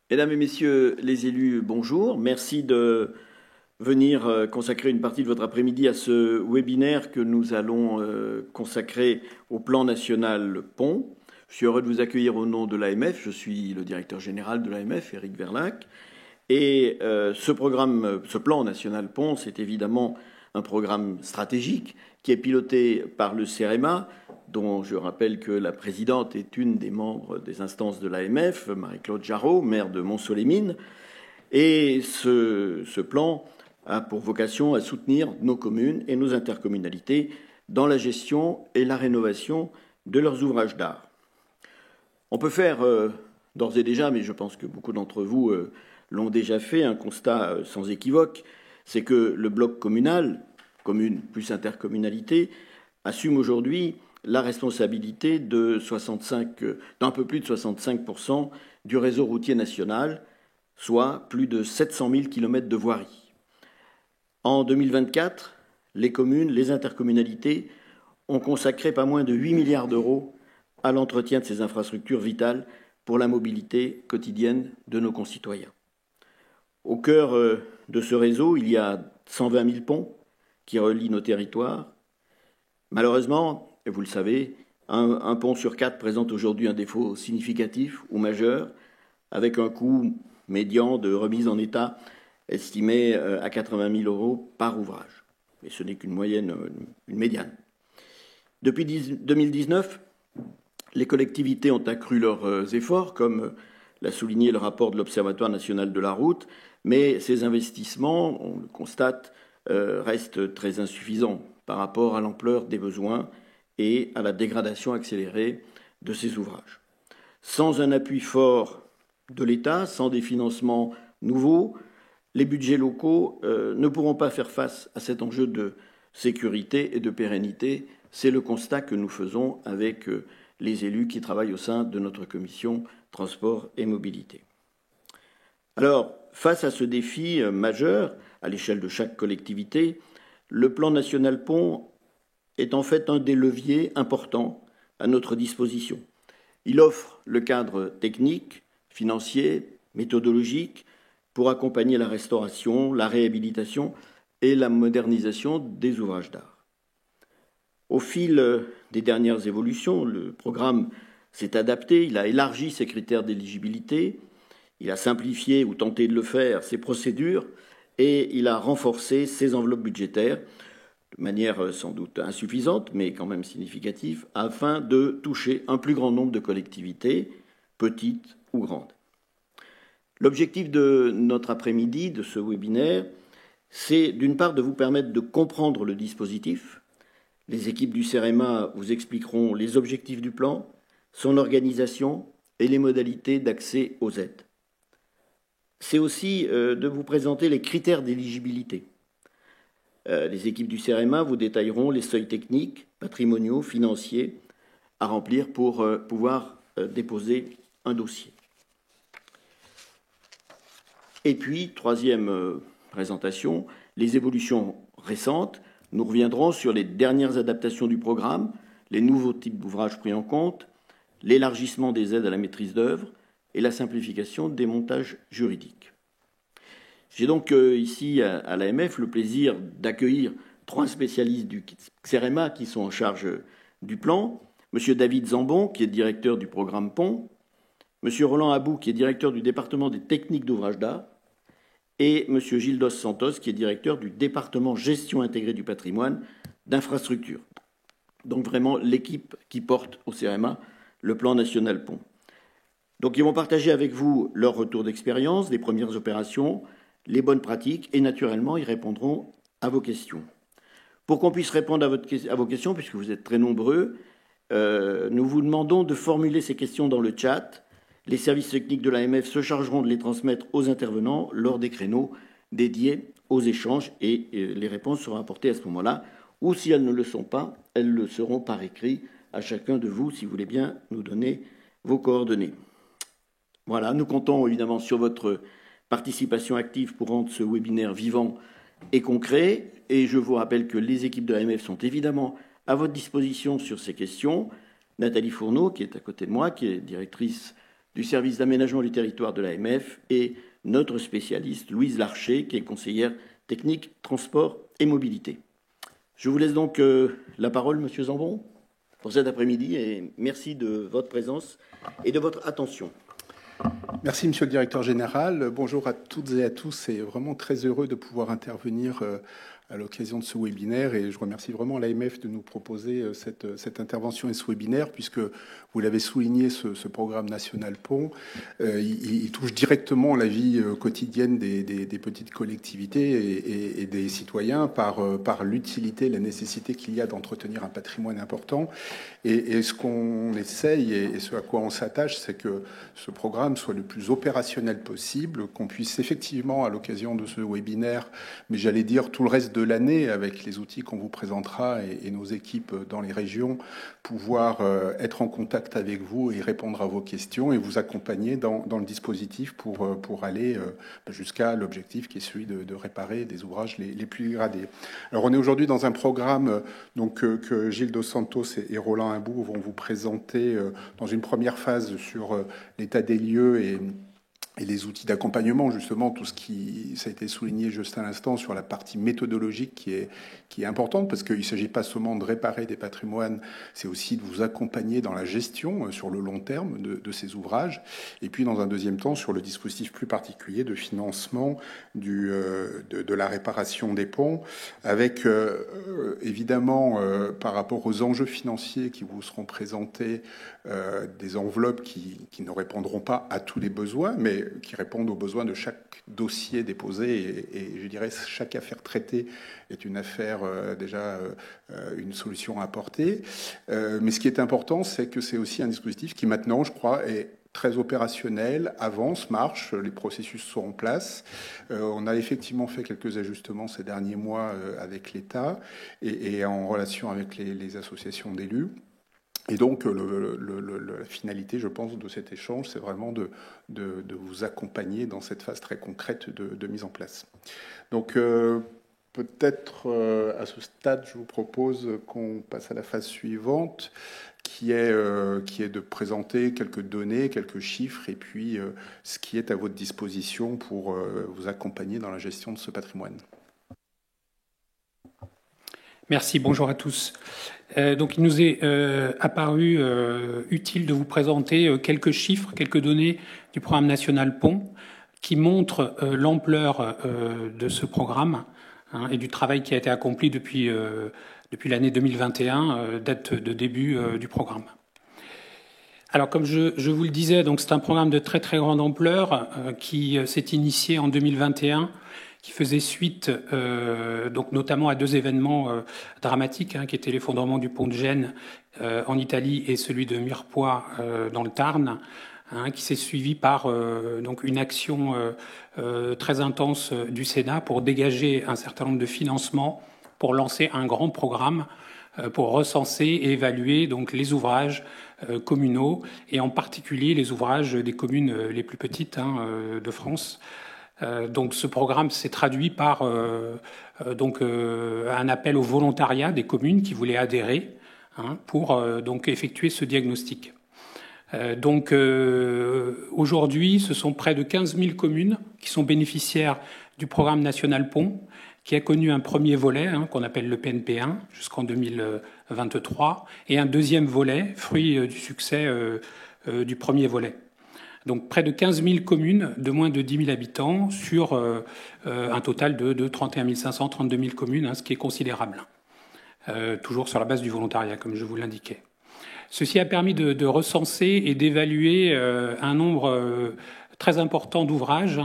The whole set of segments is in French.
Mesdames et messieurs les élus, bonjour. Merci de venir consacrer une partie de votre après-midi à ce webinaire que nous allons consacrer au plan national pont. Je suis heureux de vous accueillir au nom de l'AMF. Je suis le directeur général de l'AMF, Éric Verlac. Et ce plan national pont, c'est évidemment un programme stratégique qui est piloté par le CEREMA, dont je rappelle que la présidente est une des membres des instances de l'AMF, Marie-Claude Jarraud, maire de Mont-Solémine. Et ce plan a pour vocation à soutenir nos communes et nos intercommunalités dans la gestion et la rénovation de leurs ouvrages d'art. On peut faire d'ores et déjà, mais je pense que beaucoup d'entre vous l'ont déjà fait, un constat sans équivoque, c'est que le bloc communal, commune plus intercommunalité, assume aujourd'hui la responsabilité d'un peu plus de 65% du réseau routier national, soit plus de 700 000 kilomètres de voirie. En 2024, les communes, les intercommunalités ont consacré pas moins de 8 milliards d'euros à l'entretien de ces infrastructures vitales pour la mobilité quotidienne de nos concitoyens. Au cœur de ce réseau, il y a 120 000 ponts qui relient nos territoires. Malheureusement, et vous le savez, un pont sur 4 présente aujourd'hui un défaut significatif ou majeur, avec un coût médian de remise en état estimé à 80 000 euros par ouvrage. Mais ce n'est qu'une moyenne, une médiane. Depuis 2019, les collectivités ont accru leurs efforts, comme l'a souligné le rapport de l'Observatoire national de la route, mais ces investissements, on le constate, restent très insuffisants par rapport à l'ampleur des besoins et à la dégradation accélérée de ces ouvrages. Sans un appui fort de l'État, sans des financements nouveaux, les budgets locaux ne pourront pas faire face à cet enjeu de sécurité et de pérennité. C'est le constat que nous faisons avec les élus qui travaillent au sein de notre commission transport et mobilité. Alors, face à ce défi majeur, à l'échelle de chaque collectivité, le plan national pont est en fait un des leviers importants à notre disposition. Il offre le cadre technique, financier, méthodologique pour accompagner la restauration, la réhabilitation et la modernisation des ouvrages d'art. Au fil des dernières évolutions, le programme s'est adapté, il a élargi ses critères d'éligibilité, il a simplifié ou tenté de le faire ses procédures et il a renforcé ses enveloppes budgétaires de manière sans doute insuffisante, mais quand même significative, afin de toucher un plus grand nombre de collectivités, petites ou grandes. L'objectif de notre après-midi, de ce webinaire, c'est d'une part de vous permettre de comprendre le dispositif. Les équipes du CEREMA vous expliqueront les objectifs du plan, son organisation et les modalités d'accès aux aides. C'est aussi de vous présenter les critères d'éligibilité. Les équipes du CEREMA vous détailleront les seuils techniques, patrimoniaux, financiers à remplir pour pouvoir déposer un dossier. Et puis, troisième présentation, les évolutions récentes. Nous reviendrons sur les dernières adaptations du programme, les nouveaux types d'ouvrages pris en compte, l'élargissement des aides à la maîtrise d'œuvre et la simplification des montages juridiques. J'ai donc ici à l'AMF le plaisir d'accueillir 3 spécialistes du CEREMA qui sont en charge du plan. M. David Zambon, qui est directeur du programme Pont, M. Roland Abou, qui est directeur du département des techniques d'ouvrage d'art, et M. Gildos Santos, qui est directeur du département gestion intégrée du patrimoine d'infrastructure. Donc vraiment l'équipe qui porte au CEREMA le plan national pont. Donc ils vont partager avec vous leur retour d'expérience, des premières opérations, les bonnes pratiques, et naturellement ils répondront à vos questions. Pour qu'on puisse répondre à vos questions, puisque vous êtes très nombreux, nous vous demandons de formuler ces questions dans le chat. Les services techniques de l'AMF se chargeront de les transmettre aux intervenants lors des créneaux dédiés aux échanges et les réponses seront apportées à ce moment-là. Ou si elles ne le sont pas, elles le seront par écrit à chacun de vous si vous voulez bien nous donner vos coordonnées. Voilà, nous comptons évidemment sur votre participation active pour rendre ce webinaire vivant et concret. Et je vous rappelle que les équipes de l'AMF sont évidemment à votre disposition sur ces questions. Nathalie Fourneau, qui est à côté de moi, qui est directrice du service d'aménagement du territoire de l'AMF, et notre spécialiste, Louise Larcher, qui est conseillère technique, transport et mobilité. Je vous laisse donc la parole, Monsieur Zambon, pour cet après-midi, et merci de votre présence et de votre attention. Merci, Monsieur le Directeur Général. Bonjour à toutes et à tous, et vraiment très heureux de pouvoir intervenir à l'occasion de ce webinaire, et je remercie vraiment l'AMF de nous proposer cette intervention et ce webinaire, puisque vous l'avez souligné, ce programme national Pont, il touche directement la vie quotidienne des petites collectivités et des citoyens par l'utilité, la nécessité qu'il y a d'entretenir un patrimoine important. Et ce qu'on essaye et ce à quoi on s'attache, c'est que ce programme soit le plus opérationnel possible, qu'on puisse effectivement, à l'occasion de ce webinaire, mais j'allais dire tout le reste de l'année, avec les outils qu'on vous présentera et nos équipes dans les régions, pouvoir être en contact avec vous et répondre à vos questions et vous accompagner dans le dispositif pour aller jusqu'à l'objectif qui est celui de réparer des ouvrages les plus dégradés. Alors on est aujourd'hui dans un programme donc, que Gilles Dos Santos et Roland Imbou vont vous présenter dans une première phase sur l'état des lieux et les outils d'accompagnement, justement, tout ce qui ça a été souligné juste à l'instant sur la partie méthodologique qui est importante, parce qu'il ne s'agit pas seulement de réparer des patrimoines, c'est aussi de vous accompagner dans la gestion sur le long terme de ces ouvrages, et puis dans un deuxième temps sur le dispositif plus particulier de financement de la réparation des ponts, avec évidemment par rapport aux enjeux financiers qui vous seront présentés, des enveloppes qui ne répondront pas à tous les besoins, mais qui répondent aux besoins de chaque dossier déposé, et je dirais chaque affaire traitée est une affaire déjà une solution à apporter. Mais ce qui est important, c'est que c'est aussi un dispositif qui maintenant, je crois, est très opérationnel, avance, marche, les processus sont en place. On a effectivement fait quelques ajustements ces derniers mois avec l'État et en relation avec les associations d'élus. Et donc, la finalité, je pense, de cet échange, c'est vraiment de vous accompagner dans cette phase très concrète de mise en place. Donc, peut-être à ce stade, je vous propose qu'on passe à la phase suivante, qui est de présenter quelques données, quelques chiffres, et puis ce qui est à votre disposition pour vous accompagner dans la gestion de ce patrimoine. Merci, bonjour à tous. Donc il nous est apparu utile de vous présenter quelques chiffres, quelques données du programme national Pont qui montrent l'ampleur de ce programme et du travail qui a été accompli depuis l'année 2021, date de début du programme. Alors comme je vous le disais, donc c'est un programme de très très grande ampleur qui s'est initié en 2021, qui faisait suite donc notamment à deux événements dramatiques, qui étaient l'effondrement du pont de Gênes en Italie et celui de Mirepoix dans le Tarn, qui s'est suivi par donc une action très intense du Sénat pour dégager un certain nombre de financements pour lancer un grand programme pour recenser et évaluer donc les ouvrages communaux et en particulier les ouvrages des communes les plus petites de France. Donc ce programme s'est traduit par un appel au volontariat des communes qui voulaient adhérer pour donc effectuer ce diagnostic. Donc aujourd'hui, ce sont près de 15 000 communes qui sont bénéficiaires du programme national Pont, qui a connu un premier volet qu'on appelle le PNP1 jusqu'en 2023 et un deuxième volet, fruit du succès du premier volet. Donc près de 15 000 communes de moins de 10 000 habitants sur un total de 31 500, 32 000 communes, ce qui est considérable. Toujours sur la base du volontariat, comme je vous l'indiquais. Ceci a permis de recenser et d'évaluer un nombre très important d'ouvrages,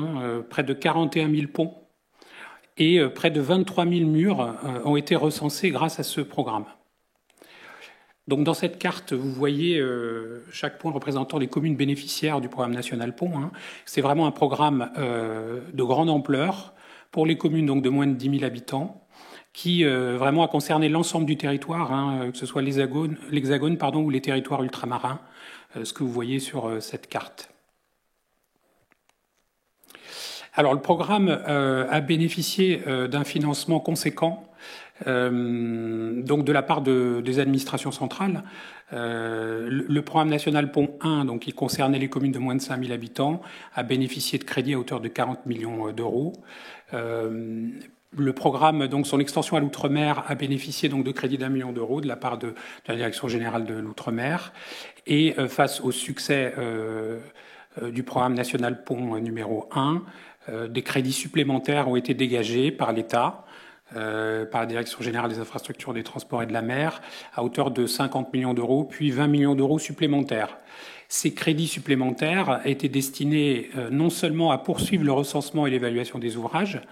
près de 41 000 ponts, et près de 23 000 murs ont été recensés grâce à ce programme. Donc dans cette carte, vous voyez chaque point représentant les communes bénéficiaires du programme national Pont. C'est vraiment un programme de grande ampleur pour les communes donc de moins de 10 000 habitants, qui vraiment a concerné l'ensemble du territoire, que ce soit l'hexagone ou les territoires ultramarins, ce que vous voyez sur cette carte. Alors le programme a bénéficié d'un financement conséquent donc de la part des administrations centrales. Le programme national Pont 1, donc, qui concernait les communes de moins de 5000 habitants, a bénéficié de crédits à hauteur de 40 millions d'euros. Le programme, donc son extension à l'outre-mer, a bénéficié donc de crédits d'1 million d'euros de la part de la Direction générale de l'outre-mer. Et face au succès du programme national Pont numéro 1, des crédits supplémentaires ont été dégagés par l'État, par la Direction générale des infrastructures des transports et de la mer, à hauteur de 50 millions d'euros, puis 20 millions d'euros supplémentaires. Ces crédits supplémentaires étaient destinés non seulement à poursuivre le recensement et l'évaluation des ouvrages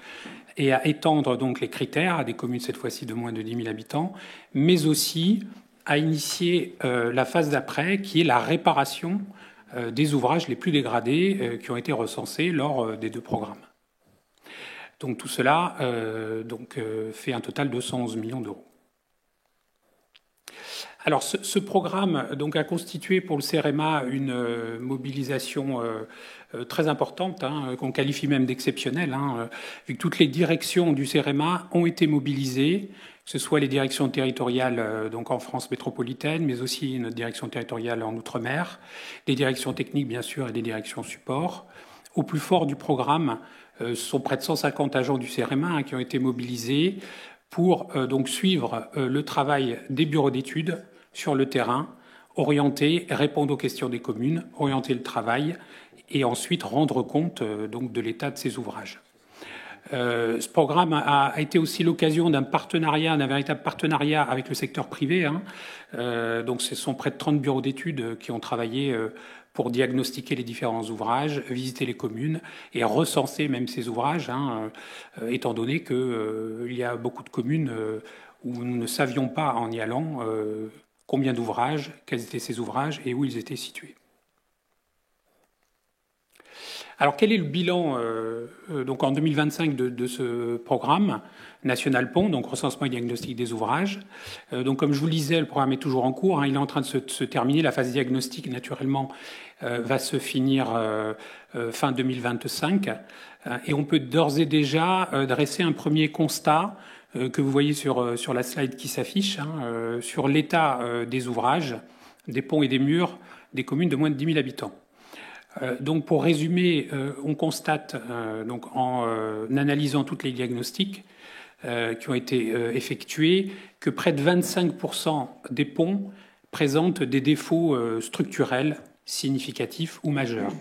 et à étendre donc les critères à des communes cette fois-ci de moins de 10 000 habitants, mais aussi à initier la phase d'après, qui est la réparation des ouvrages les plus dégradés qui ont été recensés lors des 2 programmes. Donc tout cela fait un total de 111 millions d'euros. Alors ce programme donc a constitué pour le CEREMA une mobilisation très importante, qu'on qualifie même d'exceptionnelle, vu que toutes les directions du CEREMA ont été mobilisées, que ce soit les directions territoriales donc en France métropolitaine, mais aussi notre direction territoriale en Outre-mer, des directions techniques bien sûr et des directions support. Au plus fort du programme, ce sont près de 150 agents du CEREMA qui ont été mobilisés pour donc suivre le travail des bureaux d'études sur le terrain, orienter, répondre aux questions des communes, orienter le travail et ensuite rendre compte donc de l'état de ces ouvrages. Ce programme a été aussi l'occasion d'un véritable partenariat avec le secteur privé. Donc ce sont près de 30 bureaux d'études qui ont travaillé pour diagnostiquer les différents ouvrages, visiter les communes et recenser même ces ouvrages, étant donné qu'il y a beaucoup de communes où nous ne savions pas en y allant combien d'ouvrages, quels étaient ces ouvrages et où ils étaient situés. Alors quel est le bilan donc en 2025 de ce programme national Pont, donc recensement et diagnostic des ouvrages. Donc comme je vous le disais, le programme est toujours en cours, il est en train de se terminer. La phase diagnostique, naturellement, va se finir fin 2025. Et on peut d'ores et déjà dresser un premier constat que vous voyez sur la slide qui s'affiche, sur l'état des ouvrages, des ponts et des murs des communes de moins de 10 000 habitants. Donc pour résumer, on constate donc en analysant toutes les diagnostics qui ont été effectués que près de 25% des ponts présentent des défauts structurels significatifs ou majeurs.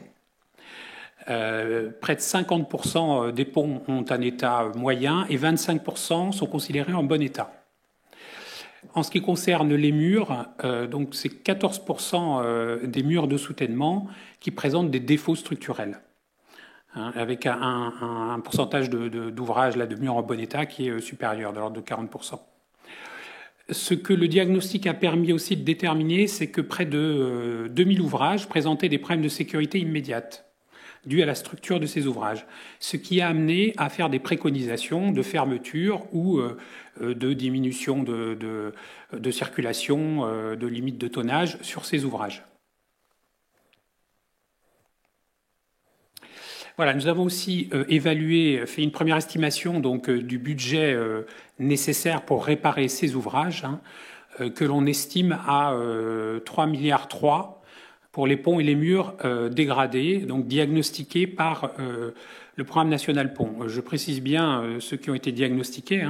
Près de 50% des ponts ont un état moyen et 25% sont considérés en bon état. En ce qui concerne les murs, donc c'est 14% des murs de soutènement qui présentent des défauts structurels, avec un pourcentage d'ouvrages de murs en bon état qui est supérieur, de l'ordre de 40%. Ce que le diagnostic a permis aussi de déterminer, c'est que près de 2000 ouvrages présentaient des problèmes de sécurité immédiate dus à la structure de ces ouvrages, ce qui a amené à faire des préconisations de fermeture ou de diminution de circulation, de limite de tonnage sur ces ouvrages. Voilà, nous avons aussi fait une première estimation donc, du budget nécessaire pour réparer ces ouvrages, que l'on estime à 3,3 milliards pour les ponts et les murs dégradés, donc diagnostiqués par le programme national Pont. Je précise bien ceux qui ont été diagnostiqués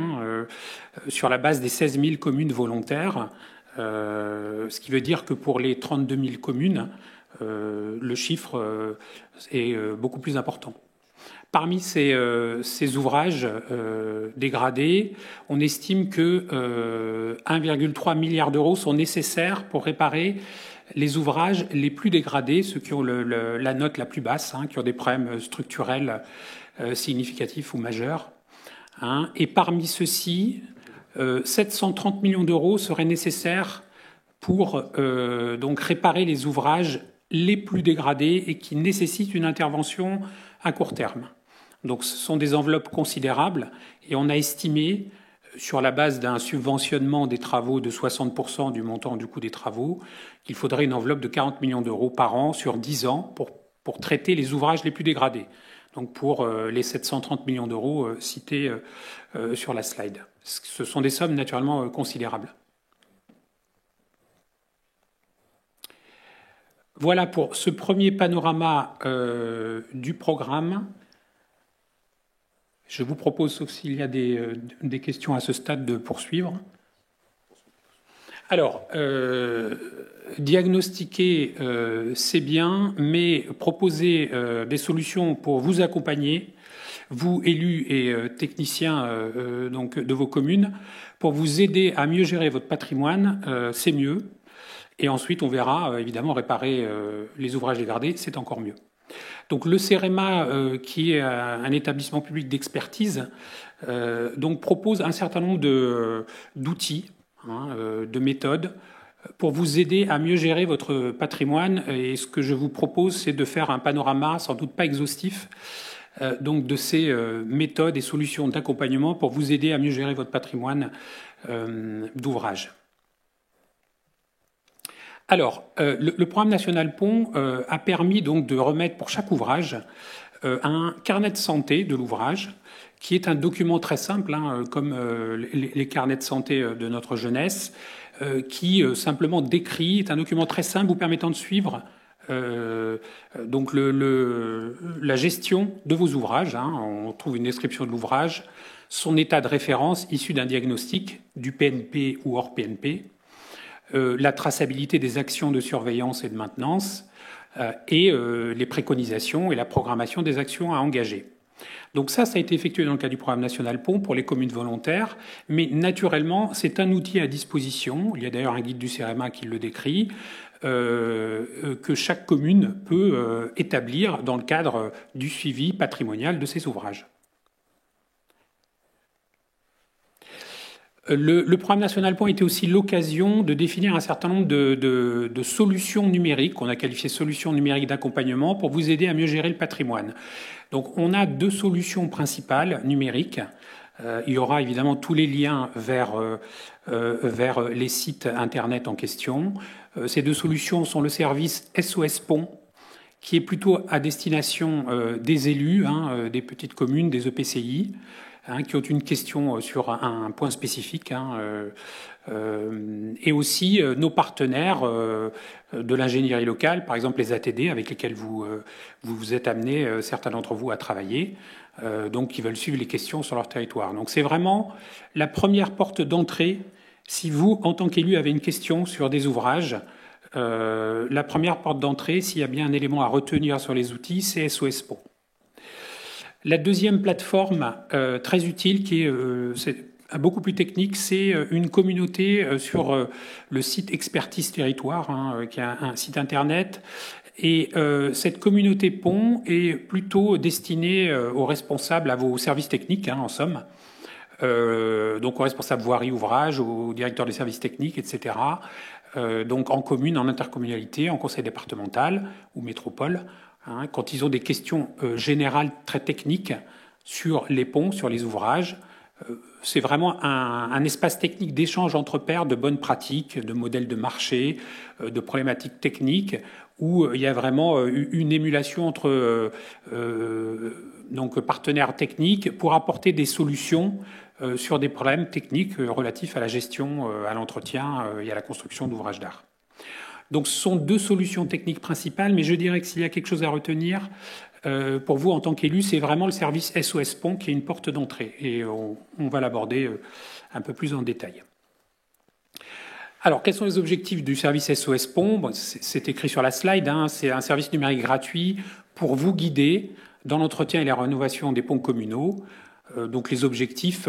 sur la base des 16 000 communes volontaires, ce qui veut dire que pour les 32 000 communes, le chiffre est beaucoup plus important. Parmi ces ouvrages dégradés, on estime que 1,3 milliard d'euros sont nécessaires pour réparer les ouvrages les plus dégradés, ceux qui ont la note la plus basse, qui ont des problèmes structurels significatifs ou majeurs. Et parmi ceux-ci, 730 millions d'euros seraient nécessaires pour donc réparer les ouvrages les plus dégradés et qui nécessitent une intervention à court terme. Donc ce sont des enveloppes considérables et on a estimé, sur la base d'un subventionnement des travaux de 60% du montant du coût des travaux, qu'il faudrait une enveloppe de 40 millions d'euros par an sur 10 ans pour traiter les ouvrages les plus dégradés. donc pour les 730 millions d'euros cités sur la slide. Ce sont des sommes naturellement considérables. Voilà pour ce premier panorama du programme. Je vous propose, sauf s'il y a des questions à ce stade, de poursuivre. Alors, diagnostiquer, c'est bien, mais proposer des solutions pour vous accompagner, vous, élus et techniciens donc de vos communes, pour vous aider à mieux gérer votre patrimoine, c'est mieux. Et ensuite, on verra, évidemment, réparer les ouvrages dégradés, c'est encore mieux. Donc le CEREMA, qui est un établissement public d'expertise, donc propose un certain nombre d'outils, de méthodes, pour vous aider à mieux gérer votre patrimoine. Et ce que je vous propose, c'est de faire un panorama, sans doute pas exhaustif, donc de ces méthodes et solutions d'accompagnement pour vous aider à mieux gérer votre patrimoine d'ouvrage. Alors, le programme national Pont a permis donc de remettre pour chaque ouvrage un carnet de santé de l'ouvrage, qui est un document très simple, comme les carnets de santé de notre jeunesse, qui simplement décrit, est un document très simple vous permettant de suivre donc la gestion de vos ouvrages. On trouve une description de l'ouvrage, son état de référence issu d'un diagnostic du PNP ou hors PNP, la traçabilité des actions de surveillance et de maintenance, et les préconisations et la programmation des actions à engager. Donc ça a été effectué dans le cadre du programme national Pont pour les communes volontaires, mais naturellement, c'est un outil à disposition. Il y a d'ailleurs un guide du CEREMA qui le décrit, que chaque commune peut établir dans le cadre du suivi patrimonial de ses ouvrages. Le programme national Pont était aussi l'occasion de définir un certain nombre de solutions numériques, qu'on a qualifiées solutions numériques d'accompagnement, pour vous aider à mieux gérer le patrimoine. Donc on a deux solutions principales numériques. Il y aura évidemment tous les liens vers les sites Internet en question. Ces deux solutions sont le service SOS Pont, qui est plutôt à destination des élus, des petites communes, des EPCI, qui ont une question sur un point spécifique, et aussi nos partenaires de l'ingénierie locale, par exemple les ATD, avec lesquels vous êtes amenés, certains d'entre vous, à travailler, donc qui veulent suivre les questions sur leur territoire. Donc c'est vraiment la première porte d'entrée. Si vous, en tant qu'élu, avez une question sur des ouvrages, la première porte d'entrée, s'il y a bien un élément à retenir sur les outils, c'est SOS Pont. La deuxième plateforme très utile, qui est beaucoup plus technique, c'est une communauté sur le site Expertise Territoire, qui est un site Internet. Et cette communauté Pont est plutôt destinée aux responsables, à vos services techniques, en somme. Donc aux responsables voirie, ouvrage, aux directeurs des services techniques, etc. Donc en commune, en intercommunalité, en conseil départemental ou métropole, quand ils ont des questions générales très techniques sur les ponts, sur les ouvrages. C'est vraiment un espace technique d'échange entre pairs, de bonnes pratiques, de modèles de marché, de problématiques techniques, où il y a vraiment une émulation entre donc partenaires techniques pour apporter des solutions sur des problèmes techniques relatifs à la gestion, à l'entretien et à la construction d'ouvrages d'art. Donc ce sont deux solutions techniques principales, mais je dirais que s'il y a quelque chose à retenir, pour vous en tant qu'élu, c'est vraiment le service SOS Pont qui est une porte d'entrée. Et on va l'aborder un peu plus en détail. Alors, quels sont les objectifs du service SOS Pont ? C'est écrit sur la slide, c'est un service numérique gratuit pour vous guider dans l'entretien et la rénovation des ponts communaux. Donc les objectifs,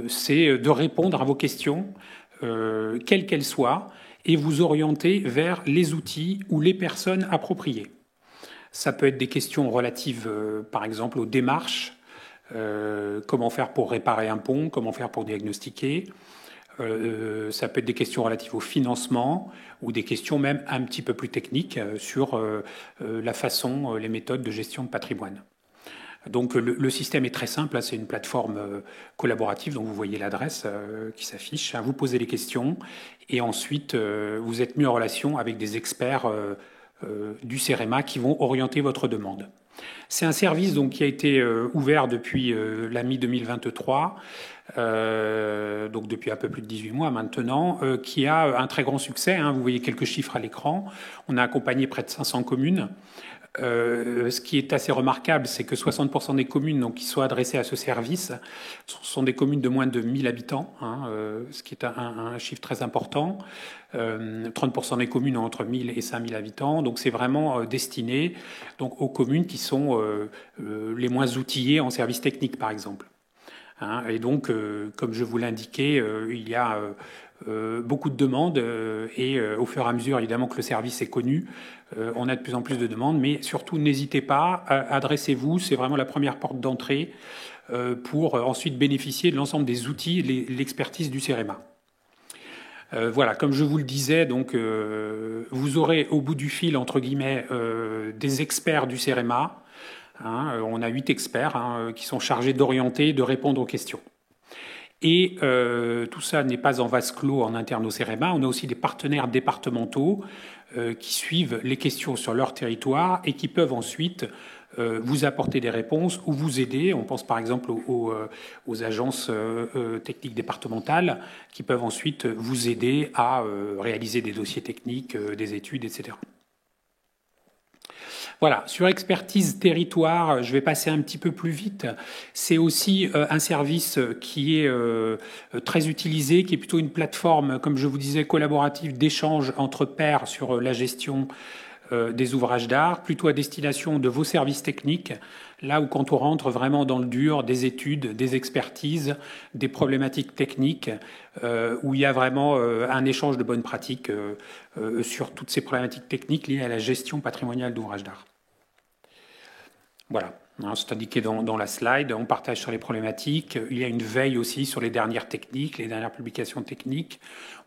c'est de répondre à vos questions, quelles qu'elles soient, et vous orienter vers les outils ou les personnes appropriées. Ça peut être des questions relatives, par exemple, aux démarches, comment faire pour réparer un pont, comment faire pour diagnostiquer. Ça peut être des questions relatives au financement ou des questions même un petit peu plus techniques sur la façon, les méthodes de gestion de patrimoine. Donc le système est très simple, c'est une plateforme collaborative dont vous voyez l'adresse qui s'affiche. Vous posez les questions et ensuite vous êtes mis en relation avec des experts du CEREMA qui vont orienter votre demande. C'est un service donc, qui a été ouvert depuis la mi-2023, donc depuis un peu plus de 18 mois maintenant, qui a un très grand succès. Vous voyez quelques chiffres à l'écran. On a accompagné près de 500 communes. Ce qui est assez remarquable, c'est que 60% des communes donc, qui sont adressées à ce service sont des communes de moins de 1000 habitants, ce qui est un chiffre très important. 30% des communes ont entre 1000 et 5000 habitants. Donc c'est vraiment destiné donc, aux communes qui sont les moins outillées en services techniques, par exemple. Et donc, comme je vous l'indiquais, il y a beaucoup de demandes et au fur et à mesure, évidemment, que le service est connu, on a de plus en plus de demandes. Mais surtout, n'hésitez pas, adressez-vous. C'est vraiment la première porte d'entrée pour ensuite bénéficier de l'ensemble des outils et l'expertise du CEREMA. Voilà, comme je vous le disais, donc, vous aurez au bout du fil, entre guillemets, des experts du CEREMA. On a 8 experts qui sont chargés d'orienter, de répondre aux questions. Et tout ça n'est pas en vase clos en interne au CEREMA. On a aussi des partenaires départementaux qui suivent les questions sur leur territoire et qui peuvent ensuite vous apporter des réponses ou vous aider. On pense par exemple aux agences techniques départementales qui peuvent ensuite vous aider à réaliser des dossiers techniques, des études, etc. Voilà, sur expertise territoire, je vais passer un petit peu plus vite. C'est aussi un service qui est très utilisé, qui est plutôt une plateforme, comme je vous disais, collaborative d'échange entre pairs sur la gestion des ouvrages d'art, plutôt à destination de vos services techniques, là où quand on rentre vraiment dans le dur, des études, des expertises, des problématiques techniques, où il y a vraiment un échange de bonnes pratiques sur toutes ces problématiques techniques liées à la gestion patrimoniale d'ouvrages d'art. Voilà, c'est indiqué dans la slide. On partage sur les problématiques. Il y a une veille aussi sur les dernières techniques, les dernières publications techniques.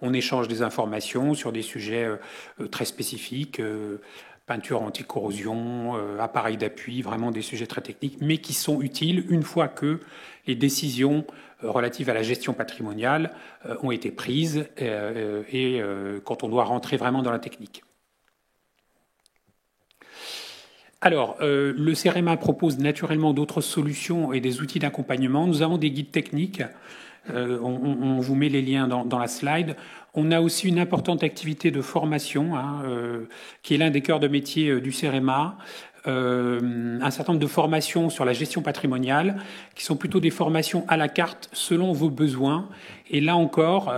On échange des informations sur des sujets très spécifiques, peinture anti-corrosion, appareil d'appui, vraiment des sujets très techniques, mais qui sont utiles une fois que les décisions relatives à la gestion patrimoniale ont été prises et quand on doit rentrer vraiment dans la technique. Alors, le CEREMA propose naturellement d'autres solutions et des outils d'accompagnement. Nous avons des guides techniques. On vous met les liens dans la slide. On a aussi une importante activité de formation, qui est l'un des cœurs de métier du CEREMA. Un certain nombre de formations sur la gestion patrimoniale, qui sont plutôt des formations à la carte selon vos besoins. Et là encore,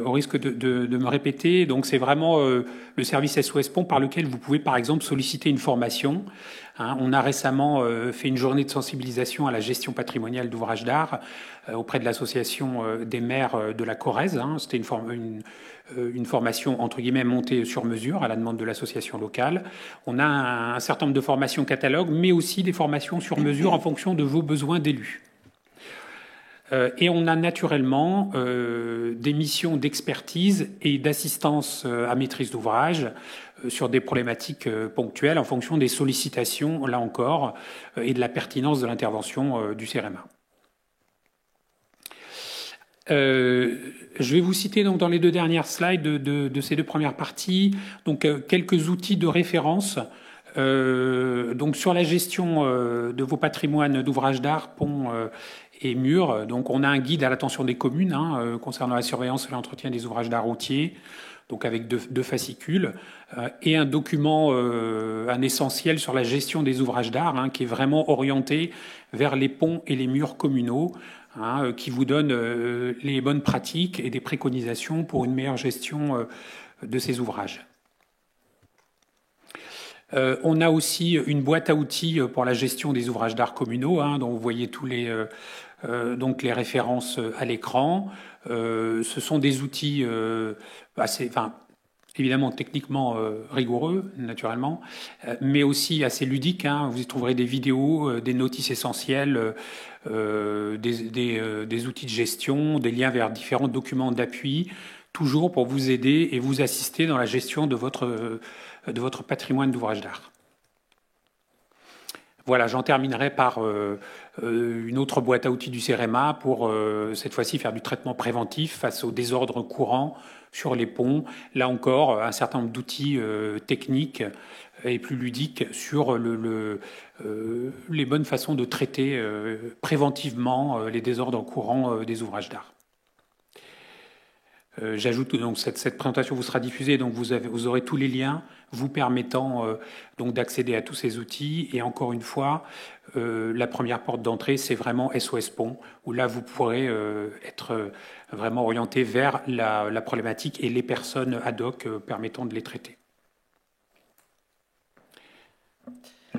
au risque de me répéter, donc c'est vraiment le service SOS Pont par lequel vous pouvez par exemple solliciter une formation. On a récemment fait une journée de sensibilisation à la gestion patrimoniale d'ouvrages d'art auprès de l'association des maires de la Corrèze. C'était une formation entre guillemets montée sur mesure à la demande de l'association locale. On a un certain nombre de formations catalogues, mais aussi des formations sur mesure en fonction de vos besoins d'élus. Et on a naturellement des missions d'expertise et d'assistance à maîtrise d'ouvrage sur des problématiques ponctuelles en fonction des sollicitations, là encore, et de la pertinence de l'intervention du CEREMA. Je vais vous citer donc dans les 2 dernières slides de ces 2 premières parties donc quelques outils de référence. Donc sur la gestion de vos patrimoines d'ouvrages d'art, ponts et murs. Donc on a un guide à l'attention des communes concernant la surveillance et l'entretien des ouvrages d'art routiers, donc avec 2 fascicules, et un document, un essentiel sur la gestion des ouvrages d'art, qui est vraiment orienté vers les ponts et les murs communaux, qui vous donne les bonnes pratiques et des préconisations pour une meilleure gestion de ces ouvrages. On a aussi une boîte à outils pour la gestion des ouvrages d'art communaux, dont vous voyez tous donc les références à l'écran. Ce sont des outils évidemment techniquement rigoureux, naturellement, mais aussi assez ludiques. Vous y trouverez des vidéos, des notices essentielles, des outils de gestion, des liens vers différents documents d'appui, toujours pour vous aider et vous assister dans la gestion de votre patrimoine d'ouvrages d'art. Voilà, j'en terminerai par une autre boîte à outils du CEREMA pour cette fois-ci faire du traitement préventif face aux désordres courants sur les ponts. Là encore, un certain nombre d'outils techniques et plus ludique sur les bonnes façons de traiter préventivement les désordres courants des ouvrages d'art. J'ajoute donc cette présentation vous sera diffusée, donc vous aurez tous les liens vous permettant donc d'accéder à tous ces outils. Et encore une fois, la première porte d'entrée, c'est vraiment SOS Pont, où là vous pourrez être vraiment orienté vers la problématique et les personnes ad hoc permettant de les traiter.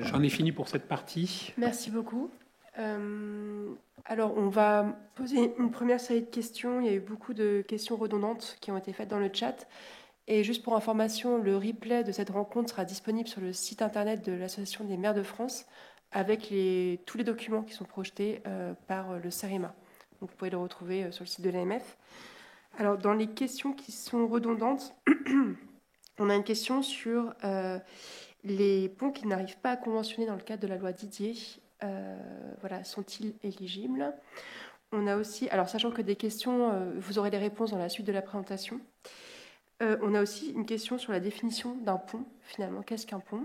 J'en ai fini pour cette partie. Merci beaucoup. Alors, on va poser une première série de questions. Il y a eu beaucoup de questions redondantes qui ont été faites dans le chat. Et juste pour information, le replay de cette rencontre sera disponible sur le site internet de l'Association des maires de France avec tous les documents qui sont projetés par le CEREMA. Donc, vous pouvez le retrouver sur le site de l'AMF. Alors, dans les questions qui sont redondantes, on a une question sur les ponts qui n'arrivent pas à conventionner dans le cadre de la loi Didier. Voilà, sont-ils éligibles? On a aussi, alors sachant que des questions, vous aurez les réponses dans la suite de la présentation. On a aussi une question sur la définition d'un pont, finalement, qu'est-ce qu'un pont?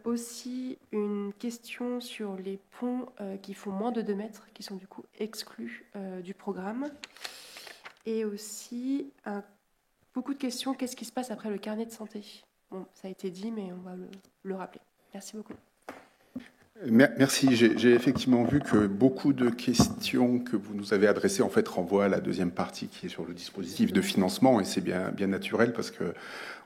Aussi une question sur les ponts qui font moins de 2 mètres, qui sont du coup exclus du programme. Et aussi beaucoup de questions, qu'est-ce qui se passe après le carnet de santé? Bon, ça a été dit, mais on va le rappeler. Merci beaucoup. Merci. J'ai effectivement vu que beaucoup de questions que vous nous avez adressées en fait renvoient à la deuxième partie qui est sur le dispositif de financement, et c'est bien naturel parce que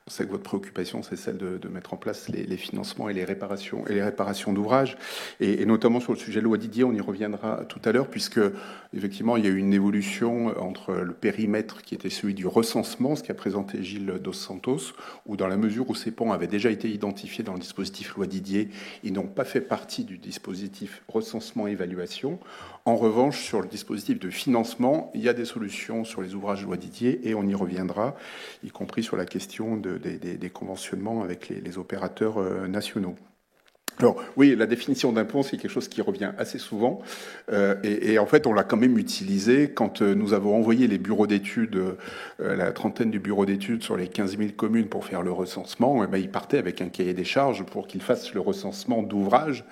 on sait que votre préoccupation, c'est celle de mettre en place les financements et les réparations d'ouvrages, et notamment sur le sujet loi Didier, on y reviendra tout à l'heure, puisque effectivement, il y a eu une évolution entre le périmètre qui était celui du recensement, ce qu'a présenté Gilles Dos Santos, où dans la mesure où ces ponts avaient déjà été identifiés dans le dispositif loi Didier, ils n'ont pas fait partie du dispositif recensement-évaluation. En revanche, sur le dispositif de financement, il y a des solutions sur les ouvrages loi Didier, et on y reviendra, y compris sur la question des conventionnements avec les opérateurs nationaux. Alors oui, la définition d'un pont, c'est quelque chose qui revient assez souvent, et en fait, on l'a quand même utilisé quand nous avons envoyé les bureaux d'études, la trentaine du bureau d'études sur les 15 000 communes pour faire le recensement. Et ben, ils partaient avec un cahier des charges pour qu'ils fassent le recensement d'ouvrages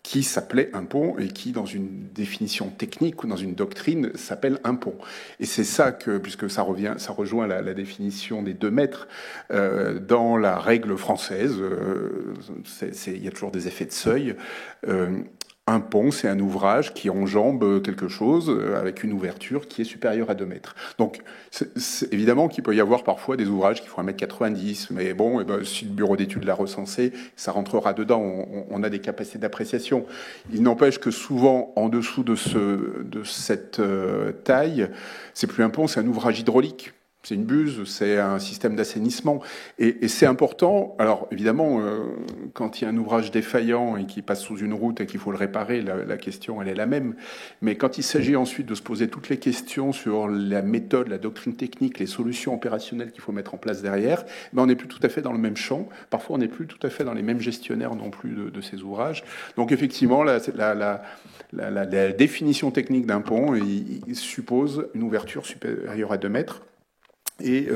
qui s'appelait un pont et qui, dans une définition technique ou dans une doctrine, s'appelle un pont. Et c'est ça que, puisque ça rejoint la définition des 2 mètres dans la règle française, il y a toujours des effets de seuil. Un pont, c'est un ouvrage qui enjambe quelque chose avec une ouverture qui est supérieure à 2 mètres. Donc, c'est évidemment qu'il peut y avoir parfois des ouvrages qui font 1,90 m, mais bon, si le bureau d'études l'a recensé, ça rentrera dedans. On a des capacités d'appréciation. Il n'empêche que souvent, en dessous de cette taille, c'est plus un pont, c'est un ouvrage hydraulique. C'est une buse, c'est un système d'assainissement. Et c'est important. Alors, évidemment, quand il y a un ouvrage défaillant et qui passe sous une route et qu'il faut le réparer, la question, elle est la même. Mais quand il s'agit ensuite de se poser toutes les questions sur la méthode, la doctrine technique, les solutions opérationnelles qu'il faut mettre en place derrière, on n'est plus tout à fait dans le même champ. Parfois, on n'est plus tout à fait dans les mêmes gestionnaires non plus de ces ouvrages. Donc, effectivement, la définition technique d'un pont, il suppose une ouverture supérieure à 2 mètres. Et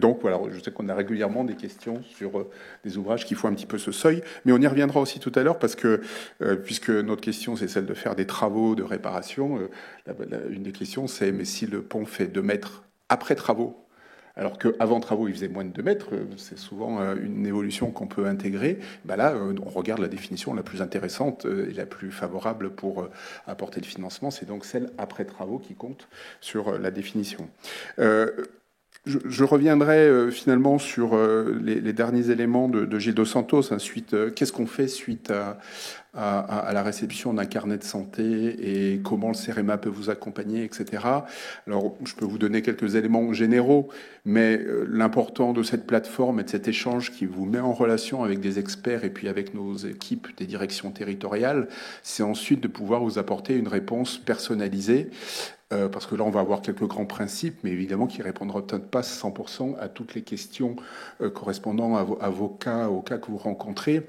donc, voilà, je sais qu'on a régulièrement des questions sur des ouvrages qui font un petit peu ce seuil, mais on y reviendra aussi tout à l'heure parce que, puisque notre question, c'est celle de faire des travaux de réparation, une des questions, c'est mais si le pont fait 2 mètres après travaux, alors qu'avant travaux, il faisait moins de 2 mètres, c'est souvent une évolution qu'on peut intégrer. Là, on regarde la définition la plus intéressante et la plus favorable pour apporter le financement, c'est donc celle après travaux qui compte sur la définition. Je reviendrai finalement sur les derniers éléments de Gilles Dos Santos. Qu'est-ce qu'on fait suite à la réception d'un carnet de santé et comment le CEREMA peut vous accompagner, etc. Alors, je peux vous donner quelques éléments généraux, mais l'important de cette plateforme et de cet échange qui vous met en relation avec des experts et puis avec nos équipes des directions territoriales, c'est ensuite de pouvoir vous apporter une réponse personnalisée. Parce que là, on va avoir quelques grands principes, mais évidemment qui ne répondront peut-être pas 100% à toutes les questions correspondant à vos cas, aux cas que vous rencontrez.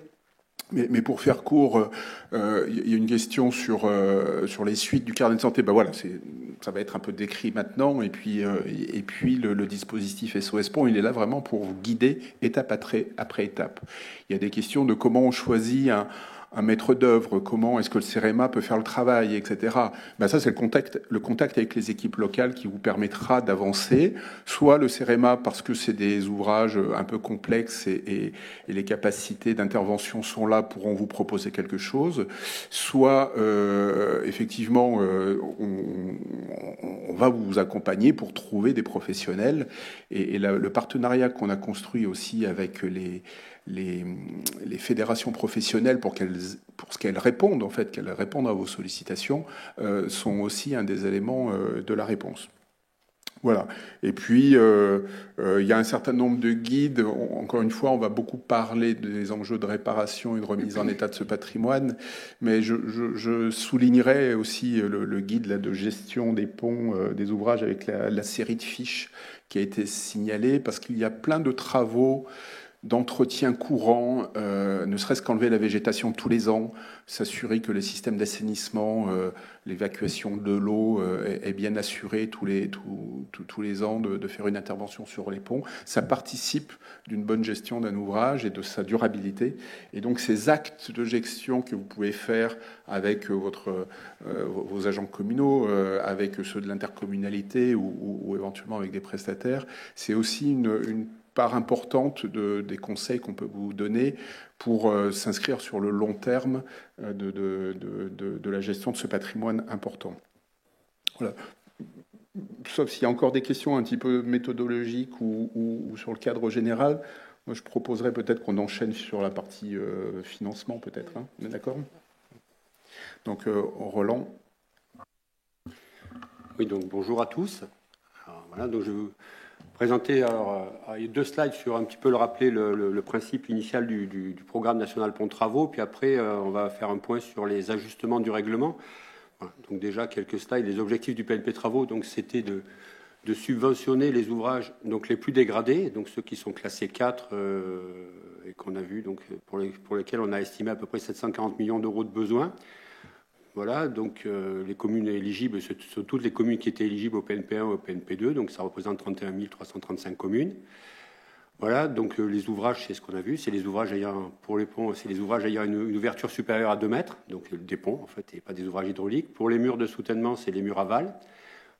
Mais pour faire court, il y a une question sur les suites du carnet de santé. Ben voilà, ça va être un peu décrit maintenant. Et puis le dispositif SOS Pont, il est là vraiment pour vous guider étape après étape. Il y a des questions de comment on choisit un maître d'œuvre, comment est-ce que le CEREMA peut faire le travail, etc. Ben ça, c'est le contact avec les équipes locales qui vous permettra d'avancer. Soit le CEREMA, parce que c'est des ouvrages un peu complexes et les capacités d'intervention sont là, pourront vous proposer quelque chose. Soit, effectivement, on va vous accompagner pour trouver des professionnels. Et le partenariat qu'on a construit aussi avec les fédérations professionnelles pour qu'elles répondent, en fait, qu'elles répondent à vos sollicitations, sont aussi un des éléments de la réponse. Voilà. Et puis, il y a un certain nombre de guides. Encore une fois, on va beaucoup parler des enjeux de réparation et de remise en état de ce patrimoine, mais je soulignerai aussi le guide là, de gestion des ponts, des ouvrages avec la série de fiches qui a été signalée, parce qu'il y a plein de travaux d'entretien courant, ne serait-ce qu'enlever la végétation tous les ans, s'assurer que les systèmes d'assainissement, l'évacuation de l'eau est bien assurée tous les ans, de faire une intervention sur les ponts. Ça participe d'une bonne gestion d'un ouvrage et de sa durabilité. Et donc ces actes de gestion que vous pouvez faire avec vos agents communaux, avec ceux de l'intercommunalité ou éventuellement avec des prestataires, c'est aussi une part importante des conseils qu'on peut vous donner pour s'inscrire sur le long terme de la gestion de ce patrimoine important. Voilà. Sauf s'il y a encore des questions un petit peu méthodologiques ou sur le cadre général, moi je proposerais peut-être qu'on enchaîne sur la partie financement peut-être. Hein. D'accord ? Donc Roland. Oui, donc bonjour à tous. Alors, voilà, donc je vais vous présenter deux slides sur un petit peu le rappeler le principe initial du programme national Ponts Travaux, puis après on va faire un point sur les ajustements du règlement. Voilà, donc déjà quelques slides. Les objectifs du PNP Travaux, donc c'était de subventionner les ouvrages donc les plus dégradés, donc ceux qui sont classés 4 et qu'on a vu donc pour lesquels on a estimé à peu près 740 millions d'euros de besoins. Voilà, donc les communes éligibles, ce sont toutes les communes qui étaient éligibles au PNP1 et au PNP2, donc ça représente 31 335 communes. Voilà, donc les ouvrages, c'est ce qu'on a vu, c'est les ouvrages ayant, pour les ponts, c'est les ouvrages ayant une ouverture supérieure à 2 mètres, donc des ponts en fait, et pas des ouvrages hydrauliques. Pour les murs de soutènement, c'est les murs aval.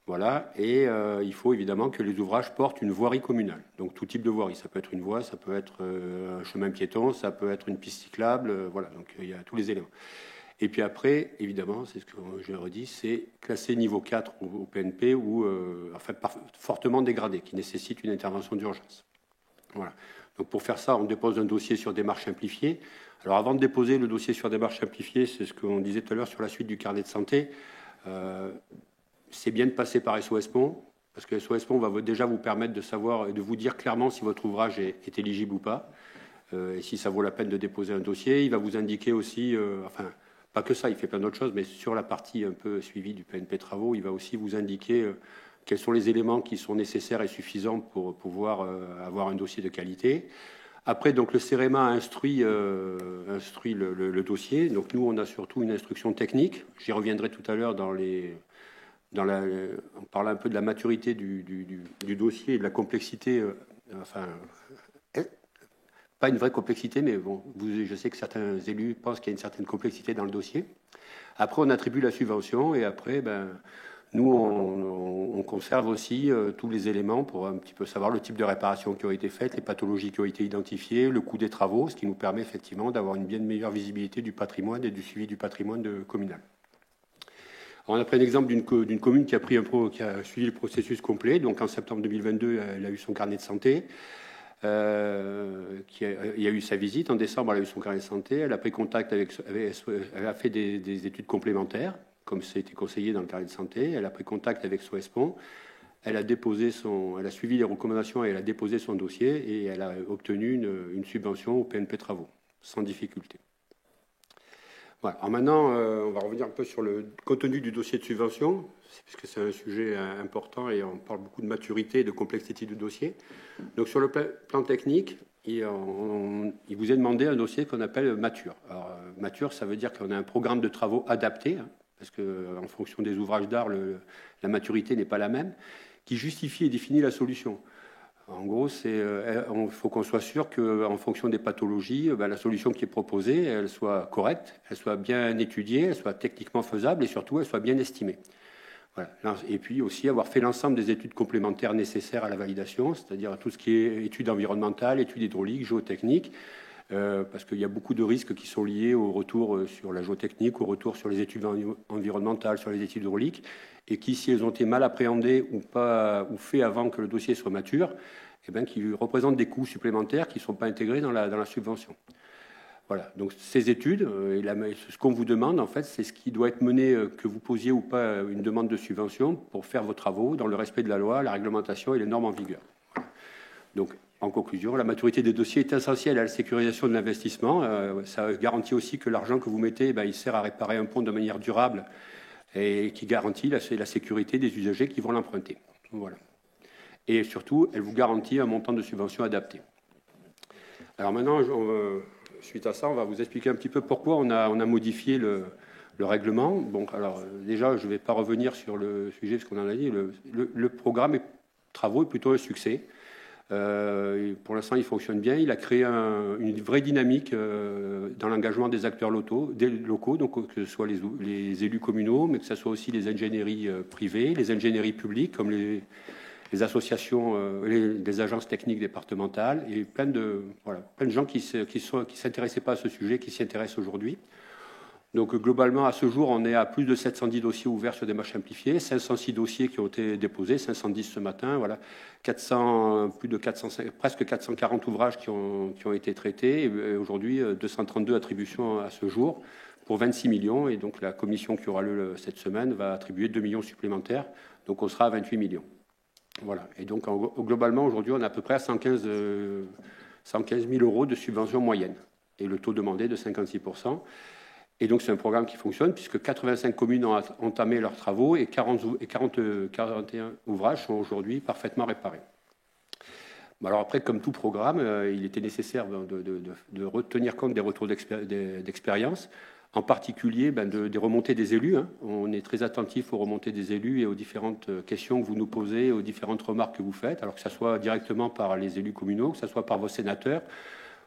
Voilà, et il faut évidemment que les ouvrages portent une voirie communale, donc tout type de voirie. Ça peut être une voie, ça peut être un chemin piéton, ça peut être une piste cyclable, voilà, donc il y a tous les éléments. Et puis après, évidemment, c'est ce que je redis, c'est classé niveau 4 au PNP ou enfin, fortement dégradé, qui nécessite une intervention d'urgence. Voilà. Donc pour faire ça, on dépose un dossier sur démarche simplifiée. Alors avant de déposer le dossier sur démarche simplifiée, c'est ce qu'on disait tout à l'heure sur la suite du carnet de santé, c'est bien de passer par SOS Pont, parce que SOS Pont va déjà vous permettre de savoir et de vous dire clairement si votre ouvrage est éligible ou pas, et si ça vaut la peine de déposer un dossier. Il va vous indiquer aussi, enfin, pas que ça, il fait plein d'autres choses, mais sur la partie un peu suivie du PNP Travaux, il va aussi vous indiquer quels sont les éléments qui sont nécessaires et suffisants pour pouvoir avoir un dossier de qualité. Après, donc, le CEREMA a instruit le dossier. Donc, nous, on a surtout une instruction technique. J'y reviendrai tout à l'heure on parle un peu de la maturité du dossier et de la complexité, enfin, pas une vraie complexité, mais bon, je sais que certains élus pensent qu'il y a une certaine complexité dans le dossier. Après, on attribue la subvention et après, nous, on conserve aussi tous les éléments pour un petit peu savoir le type de réparation qui ont été faites, les pathologies qui ont été identifiées, le coût des travaux, ce qui nous permet effectivement d'avoir une bien meilleure visibilité du patrimoine et du suivi du patrimoine communal. Alors, on a pris un exemple d'une commune qui a suivi le processus complet. Donc en septembre 2022, elle a eu son carnet de santé. Il y a eu sa visite. En décembre, elle a eu son carnet de santé. Elle a pris contact elle a fait des études complémentaires, comme ça a été conseillé dans le carnet de santé. Elle a pris contact avec SOS Pont. Elle a suivi les recommandations et elle a déposé son dossier et elle a obtenu une subvention au PNP Travaux, sans difficulté. Voilà. Alors maintenant, on va revenir un peu sur le contenu du dossier de subvention, puisque c'est un sujet important et on parle beaucoup de maturité et de complexité du dossier. Donc sur le plan technique, il vous est demandé un dossier qu'on appelle mature. Alors, mature, ça veut dire qu'on a un programme de travaux adapté, hein, parce qu'en fonction des ouvrages d'art, la maturité n'est pas la même, qui justifie et définit la solution. En gros, il faut qu'on soit sûr qu'en fonction des pathologies, la solution qui est proposée, elle soit correcte, elle soit bien étudiée, elle soit techniquement faisable et surtout, elle soit bien estimée. Voilà. Et puis aussi avoir fait l'ensemble des études complémentaires nécessaires à la validation, c'est-à-dire tout ce qui est études environnementales, études hydrauliques, géotechniques, parce qu'il y a beaucoup de risques qui sont liés au retour sur la géotechnique, au retour sur les études environnementales, sur les études hydrauliques, et qui, si elles ont été mal appréhendées ou fait avant que le dossier soit mature, qui représentent des coûts supplémentaires qui ne sont pas intégrés dans la subvention. Voilà, donc ces études, ce qu'on vous demande, en fait, c'est ce qui doit être mené, que vous posiez ou pas une demande de subvention pour faire vos travaux dans le respect de la loi, la réglementation et les normes en vigueur. Voilà. Donc, en conclusion, la maturité des dossiers est essentielle à la sécurisation de l'investissement. Ça garantit aussi que l'argent que vous mettez, il sert à réparer un pont de manière durable et qui garantit la sécurité des usagers qui vont l'emprunter. Voilà. Et surtout, elle vous garantit un montant de subvention adapté. Alors maintenant, suite à ça, on va vous expliquer un petit peu pourquoi on a modifié le règlement. Bon, alors déjà, je ne vais pas revenir sur le sujet, parce qu'on en a dit. Le programme travaux est plutôt un succès. Pour l'instant, il fonctionne bien. Il a créé une vraie dynamique dans l'engagement des acteurs locaux, donc que ce soit les élus communaux, mais que ce soit aussi les ingénieries privées, les ingénieries publiques, comme les associations, les agences techniques départementales, et plein de gens qui s'intéressaient pas à ce sujet, qui s'y intéressent aujourd'hui. Donc globalement, à ce jour, on est à plus de 710 dossiers ouverts sur démarche simplifiée, 506 dossiers qui ont été déposés, 510 ce matin, voilà, presque 440 ouvrages qui ont été traités, et aujourd'hui 232 attributions à ce jour pour 26 millions, et donc la commission qui aura lieu cette semaine va attribuer 2 millions supplémentaires, donc on sera à 28 millions. Voilà, et donc globalement, aujourd'hui, on est à peu près à 115 000 euros de subvention moyenne, et le taux demandé de 56%. Et donc, c'est un programme qui fonctionne puisque 85 communes ont entamé leurs travaux et 41 ouvrages sont aujourd'hui parfaitement réparés. Alors après, comme tout programme, il était nécessaire de retenir compte des retours d'expérience, en particulier des remontées des élus. Hein. On est très attentif aux remontées des élus et aux différentes questions que vous nous posez, aux différentes remarques que vous faites, alors que ce soit directement par les élus communaux, que ce soit par vos sénateurs,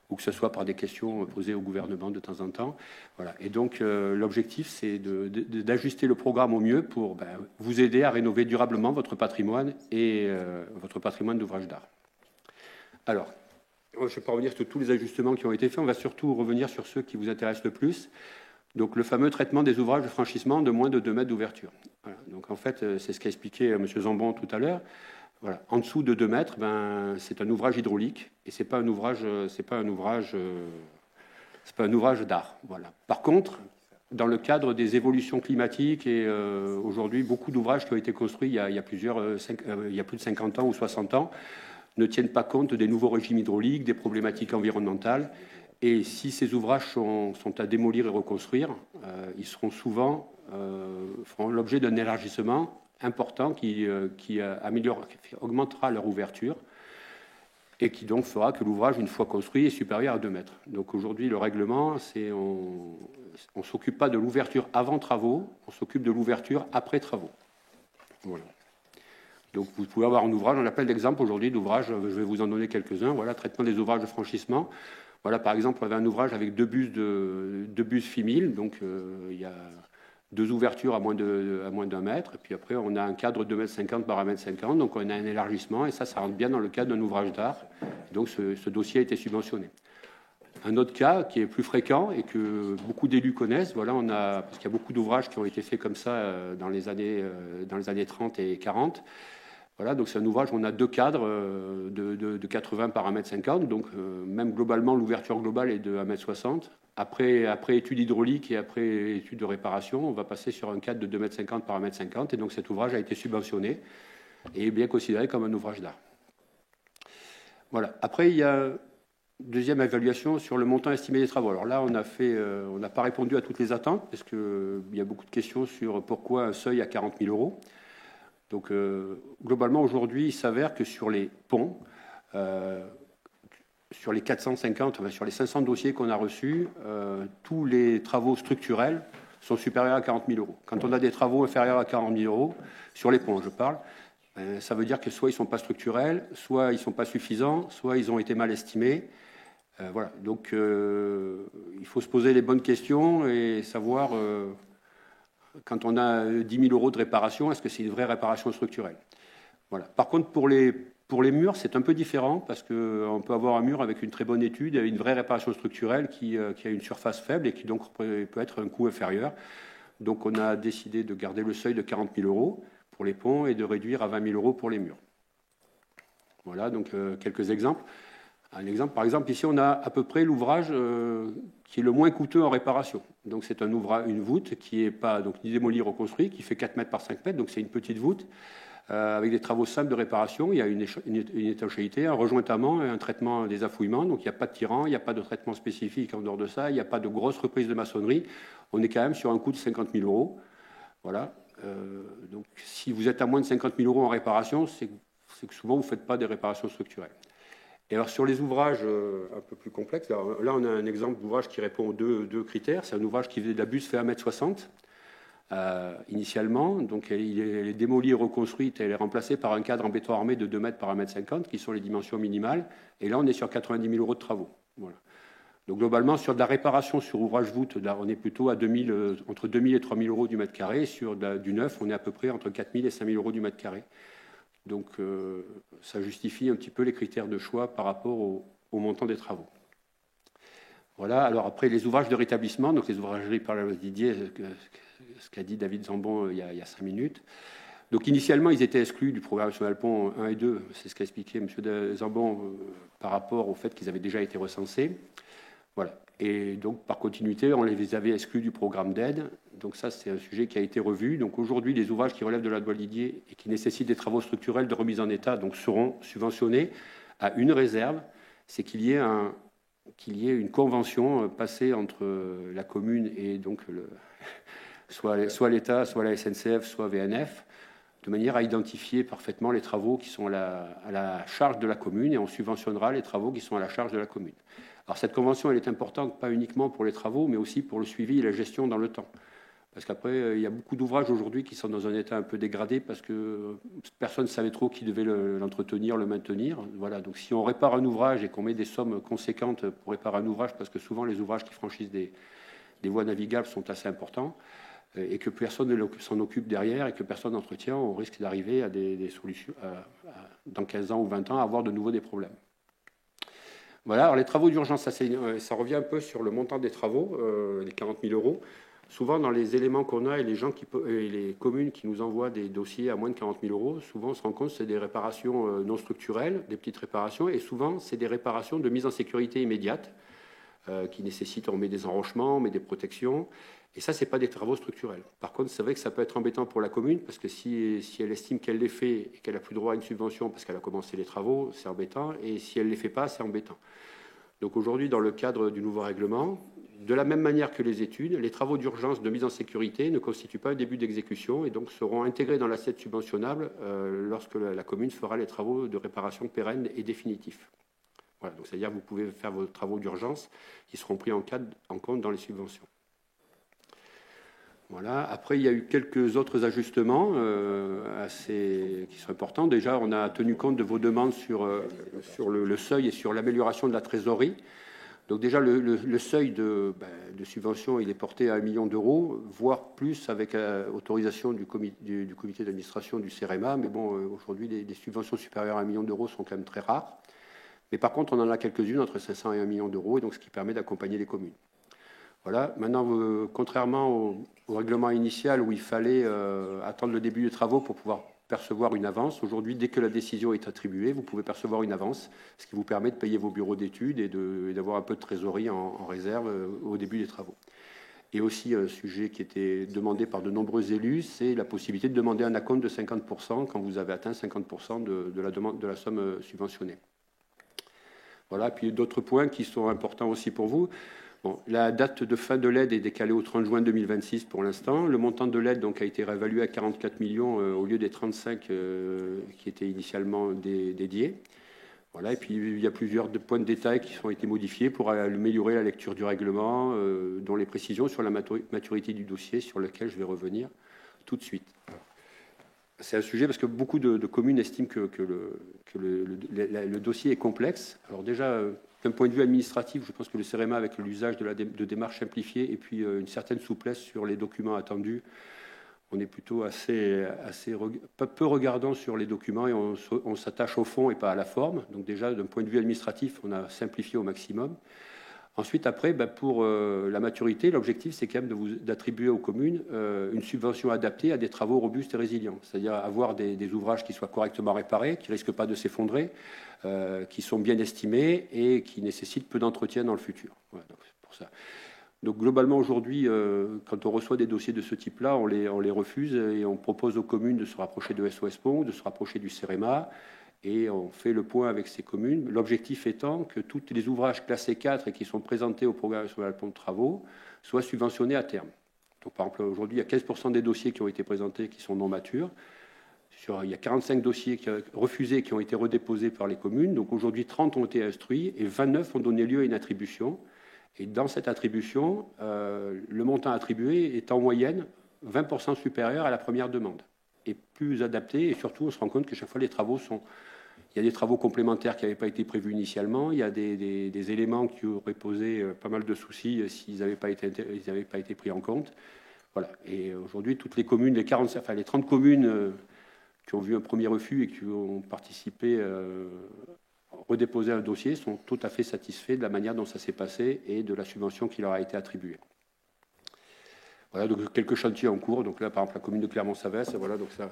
ou que ce soit par des questions posées au gouvernement de temps en temps. Voilà. Et donc, l'objectif, c'est d'ajuster le programme au mieux pour vous aider à rénover durablement votre patrimoine et votre patrimoine d'ouvrages d'art. Alors, je ne vais pas revenir sur tous les ajustements qui ont été faits, on va surtout revenir sur ceux qui vous intéressent le plus. Donc, le fameux traitement des ouvrages de franchissement de moins de 2 mètres d'ouverture. Voilà. Donc, en fait, c'est ce qu'a expliqué M. Zambon tout à l'heure. Voilà. En dessous de 2 mètres, c'est un ouvrage hydraulique et c'est pas un ouvrage d'art. Voilà. Par contre, dans le cadre des évolutions climatiques et aujourd'hui beaucoup d'ouvrages qui ont été construits il y a plus de 50 ans ou 60 ans ne tiennent pas compte des nouveaux régimes hydrauliques, des problématiques environnementales. Et si ces ouvrages sont à démolir et reconstruire, ils seront feront l'objet d'un élargissement important qui augmentera leur ouverture et qui donc fera que l'ouvrage, une fois construit, est supérieur à 2 mètres. Donc aujourd'hui, le règlement, on ne s'occupe pas de l'ouverture avant travaux, on s'occupe de l'ouverture après travaux. Voilà. Donc vous pouvez avoir un ouvrage, on appelle d'exemple aujourd'hui d'ouvrages, je vais vous en donner quelques-uns. Voilà, traitement des ouvrages de franchissement. Voilà, par exemple, on avait un ouvrage avec deux bus FIMIL, donc il y a 2 ouvertures à moins d'1 mètre, et puis après on a un cadre de 2,50 m par 1,50 m, donc on a un élargissement, et ça rentre bien dans le cadre d'un ouvrage d'art. Donc ce dossier a été subventionné. Un autre cas qui est plus fréquent et que beaucoup d'élus connaissent, voilà, parce qu'il y a beaucoup d'ouvrages qui ont été faits comme ça dans les années 30 et 40. Voilà, donc c'est un ouvrage où on a 2 cadres de 80 par 1,50 m, donc même globalement l'ouverture globale est de 1,60 m. Après étude hydraulique et après étude de réparation, on va passer sur un cadre de 2,50 m par 1,50 m, et donc cet ouvrage a été subventionné et est bien considéré comme un ouvrage d'art. Voilà. Après, il y a une deuxième évaluation sur le montant estimé des travaux. Alors là, on n'a pas répondu à toutes les attentes, parce qu'il y a beaucoup de questions sur pourquoi un seuil à 40 000 euros. Donc, globalement, aujourd'hui, il s'avère que sur les ponts, sur les 450, enfin, sur les 500 dossiers qu'on a reçus, tous les travaux structurels sont supérieurs à 40 000 euros. Quand on a des travaux inférieurs à 40 000 euros, sur les ponts, je parle, ça veut dire que soit ils ne sont pas structurels, soit ils ne sont pas suffisants, soit ils ont été mal estimés. Voilà. Donc, il faut se poser les bonnes questions et savoir, quand on a 10 000 euros de réparation, est-ce que c'est une vraie réparation structurelle? Voilà. Par contre, pour les murs, c'est un peu différent parce qu'on peut avoir un mur avec une très bonne étude, une vraie réparation structurelle qui a une surface faible et qui donc peut être un coût inférieur. Donc, on a décidé de garder le seuil de 40 000 euros pour les ponts et de réduire à 20 000 euros pour les murs. Voilà, donc quelques exemples. Un exemple, par exemple, ici, on a à peu près l'ouvrage qui est le moins coûteux en réparation. Donc, c'est une voûte qui n'est pas donc, ni démolie, reconstruite, qui fait 4 mètres par 5 mètres, donc c'est une petite voûte, avec des travaux simples de réparation. Il y a une étanchéité, un rejointement, un traitement des affouillements. Donc, il n'y a pas de tirant, il n'y a pas de traitement spécifique en dehors de ça, il n'y a pas de grosse reprise de maçonnerie. On est quand même sur un coût de 50 000 euros. Voilà. Donc, si vous êtes à moins de 50 000 euros en réparation, c'est que souvent, vous ne faites pas des réparations structurelles. Et alors, sur les ouvrages un peu plus complexes, alors, là, on a un exemple d'ouvrage qui répond aux deux critères. C'est un ouvrage qui faisait de la buse fait 1,60 m initialement. Donc, elle est démolie et reconstruite. Elle est remplacée par un cadre en béton armé de 2 mètres par 1,50 m, qui sont les dimensions minimales. Et là, on est sur 90 000 euros de travaux. Voilà. Donc, globalement, sur de la réparation sur ouvrage voûte, là, on est plutôt à entre 2 000 et 3 000 euros du mètre carré. Sur du neuf, on est à peu près entre 4 000 et 5 000 euros du mètre carré. Donc, ça justifie un petit peu les critères de choix par rapport au montant des travaux. Voilà. Alors, après, les ouvrages de rétablissement, donc les ouvrageries par Didier, ce qu'a dit David Zambon il y a 5 minutes. Donc, initialement, ils étaient exclus du programme national pont 1 et 2. C'est ce qu'a expliqué M. Zambon par rapport au fait qu'ils avaient déjà été recensés. Voilà. Et donc, par continuité, on les avait exclus du programme d'aide. Donc ça, c'est un sujet qui a été revu. Donc aujourd'hui, les ouvrages qui relèvent de la loi Didier et qui nécessitent des travaux structurels de remise en état donc, seront subventionnés à une réserve, c'est qu'il y ait une convention passée entre la commune et donc soit l'État, soit la SNCF, soit VNF, de manière à identifier parfaitement les travaux qui sont à la charge de la commune et on subventionnera les travaux qui sont à la charge de la commune. Alors cette convention, elle est importante, pas uniquement pour les travaux, mais aussi pour le suivi et la gestion dans le temps. Parce qu'après, il y a beaucoup d'ouvrages aujourd'hui qui sont dans un état un peu dégradé parce que personne ne savait trop qui devait l'entretenir, le maintenir. Voilà. Donc si on répare un ouvrage et qu'on met des sommes conséquentes pour réparer un ouvrage, parce que souvent les ouvrages qui franchissent des voies navigables sont assez importants, et que personne ne s'en occupe derrière et que personne n'entretient, on risque d'arriver à des solutions, dans 15 ans ou 20 ans, à avoir de nouveau des problèmes. Voilà, alors les travaux d'urgence, ça revient un peu sur le montant des travaux, les 40 000 euros. Souvent, dans les éléments qu'on a et les communes qui nous envoient des dossiers à moins de 40 000 euros, souvent, on se rend compte que c'est des réparations non structurelles, des petites réparations, et souvent, c'est des réparations de mise en sécurité immédiate qui nécessitent, on met des enrochements, on met des protections, et ça, ce n'est pas des travaux structurels. Par contre, c'est vrai que ça peut être embêtant pour la commune, parce que si elle estime qu'elle les fait et qu'elle n'a plus droit à une subvention parce qu'elle a commencé les travaux, c'est embêtant, et si elle ne les fait pas, c'est embêtant. Donc aujourd'hui, dans le cadre du nouveau règlement, de la même manière que les études, les travaux d'urgence de mise en sécurité ne constituent pas un début d'exécution et donc seront intégrés dans l'assiette subventionnable lorsque la commune fera les travaux de réparation pérennes et définitifs. Voilà, donc c'est-à-dire que vous pouvez faire vos travaux d'urgence qui seront pris en compte dans les subventions. Voilà. Après, il y a eu quelques autres ajustements qui sont importants. Déjà, on a tenu compte de vos demandes sur le seuil et sur l'amélioration de la trésorerie. Donc déjà, le seuil de subvention, il est porté à 1 million d'euros, voire plus avec autorisation du comité d'administration du CEREMA. Mais bon, aujourd'hui, les subventions supérieures à 1 million d'euros sont quand même très rares. Mais par contre, on en a quelques-unes entre 500 et 1 million d'euros, et donc ce qui permet d'accompagner les communes. Voilà. Maintenant, contrairement au règlement initial où il fallait attendre le début des travaux pour pouvoir percevoir une avance, aujourd'hui, dès que la décision est attribuée, vous pouvez percevoir une avance, ce qui vous permet de payer vos bureaux d'études et d'avoir un peu de trésorerie en réserve au début des travaux. Et aussi, un sujet qui était demandé par de nombreux élus, c'est la possibilité de demander un acompte de 50% quand vous avez atteint 50% de la somme subventionnée. Voilà. Puis d'autres points qui sont importants aussi pour vous. Bon, la date de fin de l'aide est décalée au 30 juin 2026 pour l'instant. Le montant de l'aide donc, a été réévalué à 44 millions au lieu des 35 qui étaient initialement dédiés. Voilà, et puis il y a plusieurs points de détail qui ont été modifiés pour améliorer la lecture du règlement, dont les précisions sur la maturité du dossier, sur lequel je vais revenir tout de suite. C'est un sujet parce que beaucoup de communes estiment que le dossier est complexe. Alors déjà, d'un point de vue administratif, je pense que le CEREMA, avec l'usage de démarches simplifiées et puis une certaine souplesse sur les documents attendus, on est plutôt peu regardant sur les documents et on s'attache au fond et pas à la forme. Donc déjà, d'un point de vue administratif, on a simplifié au maximum. Ensuite, après, pour la maturité, l'objectif, c'est quand même d'attribuer aux communes une subvention adaptée à des travaux robustes et résilients. C'est-à-dire avoir des ouvrages qui soient correctement réparés, qui ne risquent pas de s'effondrer, qui sont bien estimés et qui nécessitent peu d'entretien dans le futur. Voilà, donc c'est pour ça. Donc globalement, aujourd'hui, quand on reçoit des dossiers de ce type-là, on les refuse et on propose aux communes de se rapprocher de SOS Pont, de se rapprocher du CEREMA. Et on fait le point avec ces communes, l'objectif étant que tous les ouvrages classés 4 et qui sont présentés au programme national pont de travaux soient subventionnés à terme. Donc, par exemple, aujourd'hui, il y a 15% des dossiers qui ont été présentés qui sont non matures. Il y a 45 dossiers refusés qui ont été redéposés par les communes. Donc aujourd'hui, 30 ont été instruits et 29 ont donné lieu à une attribution. Et dans cette attribution, le montant attribué est en moyenne 20% supérieur à la première demande et plus adapté. Et surtout, on se rend compte que chaque fois, les travaux sont... Il y a des travaux complémentaires qui n'avaient pas été prévus initialement. Il y a des éléments qui auraient posé pas mal de soucis s'ils n'avaient pas été pris en compte. Voilà. Et aujourd'hui, toutes les communes, les 30 communes qui ont vu un premier refus et qui ont participé, redéposer un dossier, sont tout à fait satisfaits de la manière dont ça s'est passé et de la subvention qui leur a été attribuée. Voilà, donc quelques chantiers en cours. Donc là, par exemple, la commune de Clermont-Savès, voilà, donc ça,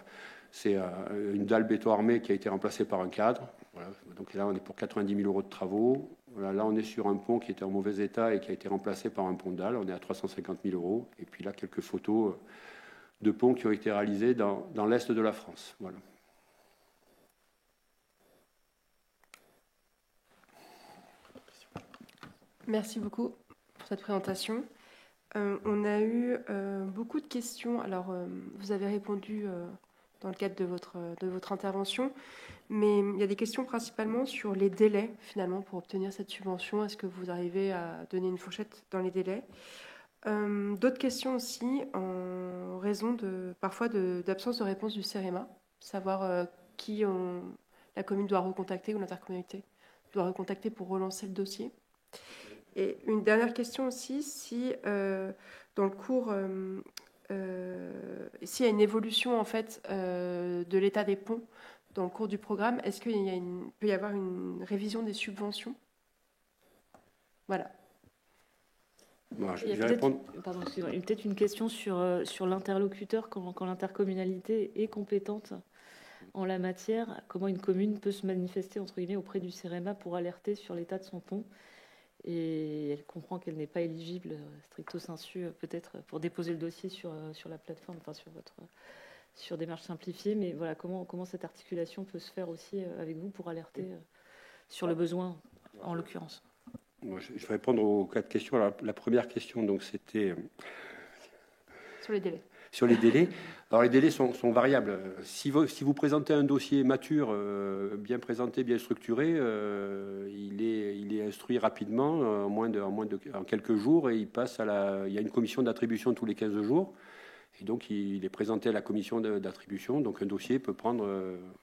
c'est une dalle béton armée qui a été remplacée par un cadre. Voilà, donc là, on est pour 90 000 € de travaux. Voilà, là, on est sur un pont qui était en mauvais état et qui a été remplacé par un pont de dalle. On est à 350 000 €. Et puis là, quelques photos de ponts qui ont été réalisés dans l'est de la France. Voilà. Merci beaucoup pour cette présentation. On a eu beaucoup de questions. Alors, vous avez répondu dans le cadre de votre intervention, mais il y a des questions principalement sur les délais, finalement, pour obtenir cette subvention. Est-ce que vous arrivez à donner une fourchette dans les délais ? D'autres questions aussi, en raison parfois d'absence de réponse du CEREMA, savoir qui la commune doit recontacter ou l'intercommunalité doit recontacter pour relancer le dossier. Et une dernière question aussi, si dans le cours, s'il y a une évolution en fait de l'état des ponts dans le cours du programme, est-ce qu'il peut y avoir une révision des subventions ? Voilà. Bon, il y a peut-être une question sur l'interlocuteur quand l'intercommunalité est compétente en la matière. Comment une commune peut se manifester entre guillemets auprès du CEREMA pour alerter sur l'état de son pont ? Et elle comprend qu'elle n'est pas éligible stricto sensu peut-être pour déposer le dossier sur la plateforme, enfin sur démarche simplifiée. Mais voilà, comment cette articulation peut se faire aussi avec vous pour alerter sur le besoin en l'occurrence. Moi, je vais répondre aux 4 questions. Alors, la première question, donc, c'était sur les délais. Sur les délais. Alors les délais sont variables. Si vous présentez un dossier mature, bien présenté, bien structuré, il est instruit rapidement, en quelques jours, et il y a une commission d'attribution tous les 15 jours. Et donc il est présenté à la commission d'attribution. Donc un dossier peut prendre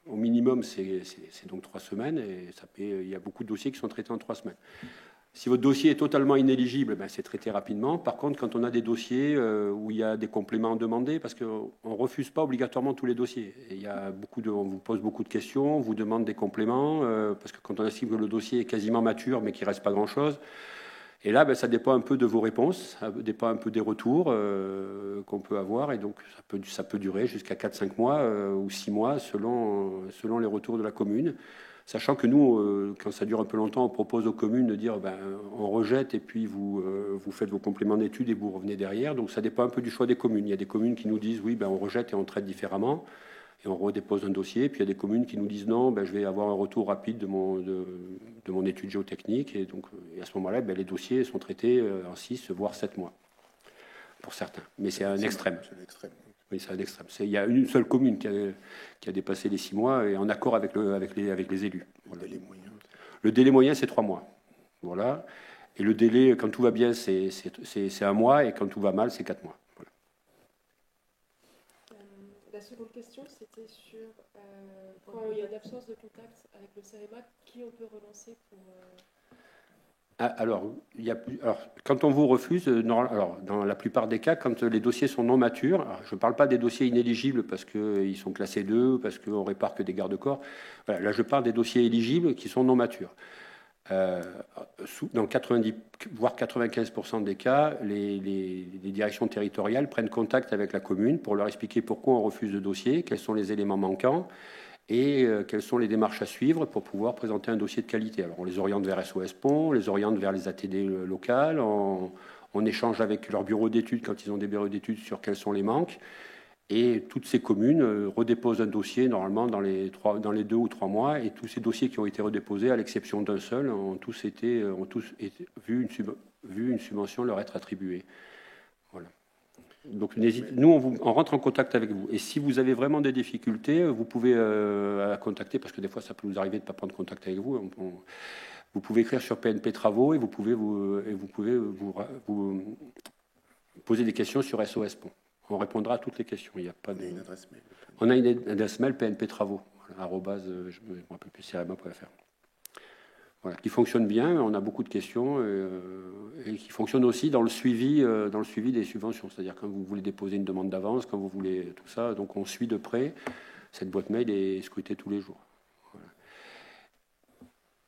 au minimum, c'est donc 3 semaines, et il y a beaucoup de dossiers qui sont traités en 3 semaines. Si votre dossier est totalement inéligible, c'est traité rapidement. Par contre, quand on a des dossiers où il y a des compléments demandés, parce qu'on ne refuse pas obligatoirement tous les dossiers. Et on vous pose beaucoup de questions, on vous demande des compléments, parce que quand on estime que le dossier est quasiment mature, mais qu'il ne reste pas grand-chose, et là, ça dépend un peu de vos réponses, ça dépend un peu des retours qu'on peut avoir, et donc ça peut durer jusqu'à 4-5 mois ou 6 mois selon les retours de la commune. Sachant que nous, quand ça dure un peu longtemps, on propose aux communes de dire on rejette et puis vous faites vos compléments d'études et vous revenez derrière. Donc ça dépend un peu du choix des communes. Il y a des communes qui nous disent oui, on rejette et on traite différemment et on redépose un dossier. Puis il y a des communes qui nous disent non, je vais avoir un retour rapide de mon étude géotechnique. Et donc à ce moment-là, les dossiers sont traités en 6 voire 7 mois pour certains. Mais c'est un extrême. Oui, c'est un extrême. Il y a une seule commune qui a dépassé les 6 mois et en accord avec les élus. Voilà. Le délai moyen, c'est 3 mois. Voilà. Et le délai, quand tout va bien, c'est 1 mois, et quand tout va mal, c'est 4 mois. Voilà. La seconde question, c'était sur quand il y a une absence de contact avec le CEREMA, qui on peut relancer pour... Alors, quand on vous refuse, dans la plupart des cas, quand les dossiers sont non matures, je ne parle pas des dossiers inéligibles parce qu'ils sont classés 2, parce qu'on répare que des garde-corps. Voilà, là, je parle des dossiers éligibles qui sont non matures. Dans 90, voire 95% des cas, les directions territoriales prennent contact avec la commune pour leur expliquer pourquoi on refuse le dossier, quels sont les éléments manquants et quelles sont les démarches à suivre pour pouvoir présenter un dossier de qualité. Alors on les oriente vers SOS Pont, on les oriente vers les ATD locales, on échange avec leur bureau d'études quand ils ont des bureaux d'études sur quels sont les manques. Et toutes ces communes redéposent un dossier normalement dans les 2 ou 3 mois. Et tous ces dossiers qui ont été redéposés, à l'exception d'un seul, ont tous vu une subvention leur être attribuée. Voilà. Donc nous, on rentre en contact avec vous. Et si vous avez vraiment des difficultés, vous pouvez contacter, parce que des fois ça peut nous arriver de ne pas prendre contact avec vous. Vous pouvez écrire sur PNP Travaux et vous pouvez vous poser des questions sur SOS Pont. On répondra à toutes les questions. Il n'y a pas de... une adresse mail. On a une adresse mail PNP Travaux, voilà, je ne me rappelle plus, crma.fr. Voilà, qui fonctionne bien. On a beaucoup de questions et qui fonctionne aussi dans le suivi des subventions. C'est-à-dire quand vous voulez déposer une demande d'avance, quand vous voulez tout ça. Donc on suit de près. Cette boîte mail est scrutée tous les jours. Voilà.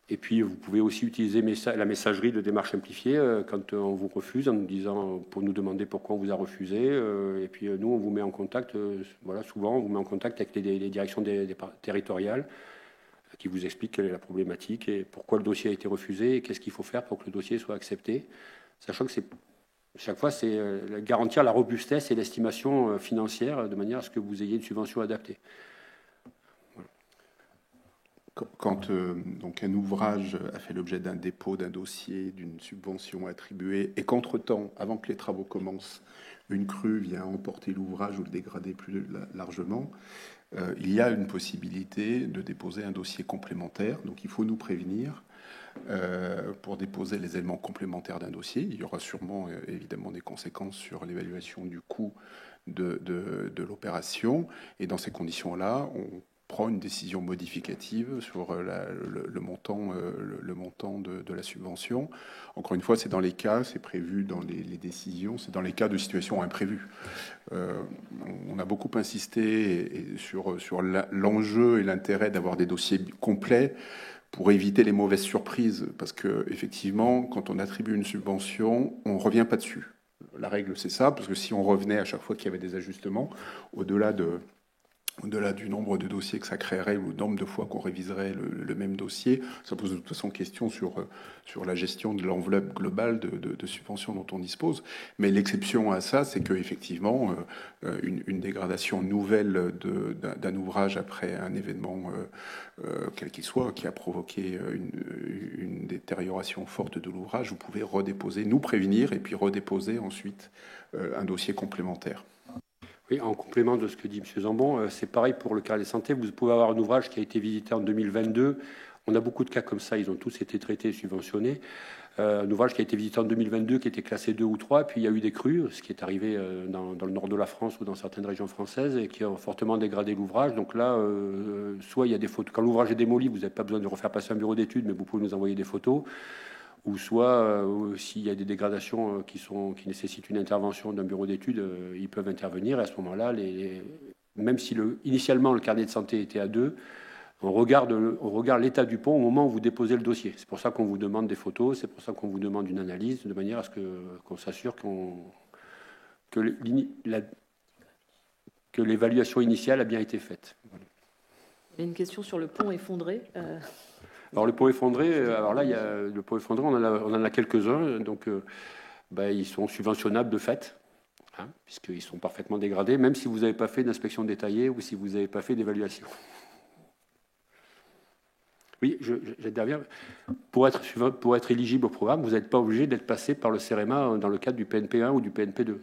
Et puis, vous pouvez aussi utiliser la messagerie de démarche simplifiée quand on vous refuse, en nous disant, pour nous demander pourquoi on vous a refusé. Et puis, nous, on vous met en contact, souvent, on vous met en contact avec les directions territoriales qui vous expliquent quelle est la problématique et pourquoi le dossier a été refusé et qu'est-ce qu'il faut faire pour que le dossier soit accepté. Sachant que chaque fois, c'est garantir la robustesse et l'estimation financière de manière à ce que vous ayez une subvention adaptée. Quand donc un ouvrage a fait l'objet d'un dépôt, d'un dossier, d'une subvention attribuée, et qu'entre-temps, avant que les travaux commencent, une crue vient emporter l'ouvrage ou le dégrader plus largement, il y a une possibilité de déposer un dossier complémentaire. Donc il faut nous prévenir pour déposer les éléments complémentaires d'un dossier. Il y aura sûrement évidemment des conséquences sur l'évaluation du coût de l'opération. Et dans ces conditions-là, on prend une décision modificative sur le montant de la subvention. Encore une fois, c'est dans les cas, c'est prévu dans les décisions, c'est dans les cas de situations imprévues. On a beaucoup insisté sur l'enjeu et l'intérêt d'avoir des dossiers complets pour éviter les mauvaises surprises, parce que effectivement, quand on attribue une subvention, on ne revient pas dessus. La règle, c'est ça, parce que si on revenait à chaque fois qu'il y avait des ajustements, au-delà du nombre de dossiers que ça créerait ou le nombre de fois qu'on réviserait le même dossier, ça pose de toute façon question sur la gestion de l'enveloppe globale de subventions dont on dispose. Mais l'exception à ça, c'est qu'effectivement, une dégradation nouvelle d'un ouvrage après un événement, quel qu'il soit, qui a provoqué une détérioration forte de l'ouvrage, vous pouvez redéposer, nous prévenir et puis redéposer ensuite un dossier complémentaire. Oui, en complément de ce que dit M. Zambon, c'est pareil pour le carnet de santé. Vous pouvez avoir un ouvrage qui a été visité en 2022. On a beaucoup de cas comme ça. Ils ont tous été traités et subventionnés. Un ouvrage qui a été visité en 2022, qui était classé 2 ou 3. Puis il y a eu des crues, ce qui est arrivé dans le nord de la France ou dans certaines régions françaises, et qui ont fortement dégradé l'ouvrage. Donc là, soit il y a des photos. Quand l'ouvrage est démoli, vous n'avez pas besoin de refaire passer un bureau d'études, mais vous pouvez nous envoyer des photos. Ou soit, s'il y a des dégradations qui nécessitent une intervention d'un bureau d'études, ils peuvent intervenir. Et à ce moment-là, même si initialement le carnet de santé était à 2, on regarde l'état du pont au moment où vous déposez le dossier. C'est pour ça qu'on vous demande des photos, c'est pour ça qu'on vous demande une analyse, de manière à ce qu'on s'assure que l'évaluation initiale a bien été faite. Voilà. Il y a une question sur le pont effondré. Alors le pont effondré, le pont effondré, on en a quelques-uns, donc ils sont subventionnables de fait, puisqu'ils sont parfaitement dégradés, même si vous n'avez pas fait d'inspection détaillée ou si vous n'avez pas fait d'évaluation. Oui, j'interviens. Pour être éligible au programme, vous n'êtes pas obligé d'être passé par le CEREMA dans le cadre du PNP1 ou du PNP2.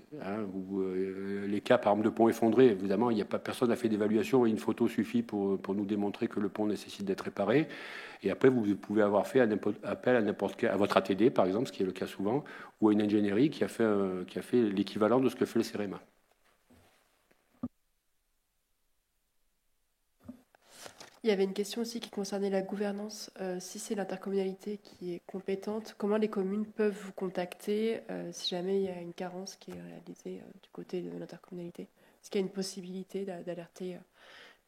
Les cas, par exemple, de ponts effondrés, évidemment, personne n'a fait d'évaluation et une photo suffit pour nous démontrer que le pont nécessite d'être réparé. Et après, vous pouvez avoir fait appel à votre ATD, par exemple, ce qui est le cas souvent, ou à une ingénierie qui a fait l'équivalent de ce que fait le CEREMA. Il y avait une question aussi qui concernait la gouvernance. Si c'est l'intercommunalité qui est compétente, comment les communes peuvent vous contacter si jamais il y a une carence qui est réalisée du côté de l'intercommunalité? Est-ce qu'il y a une possibilité d'alerter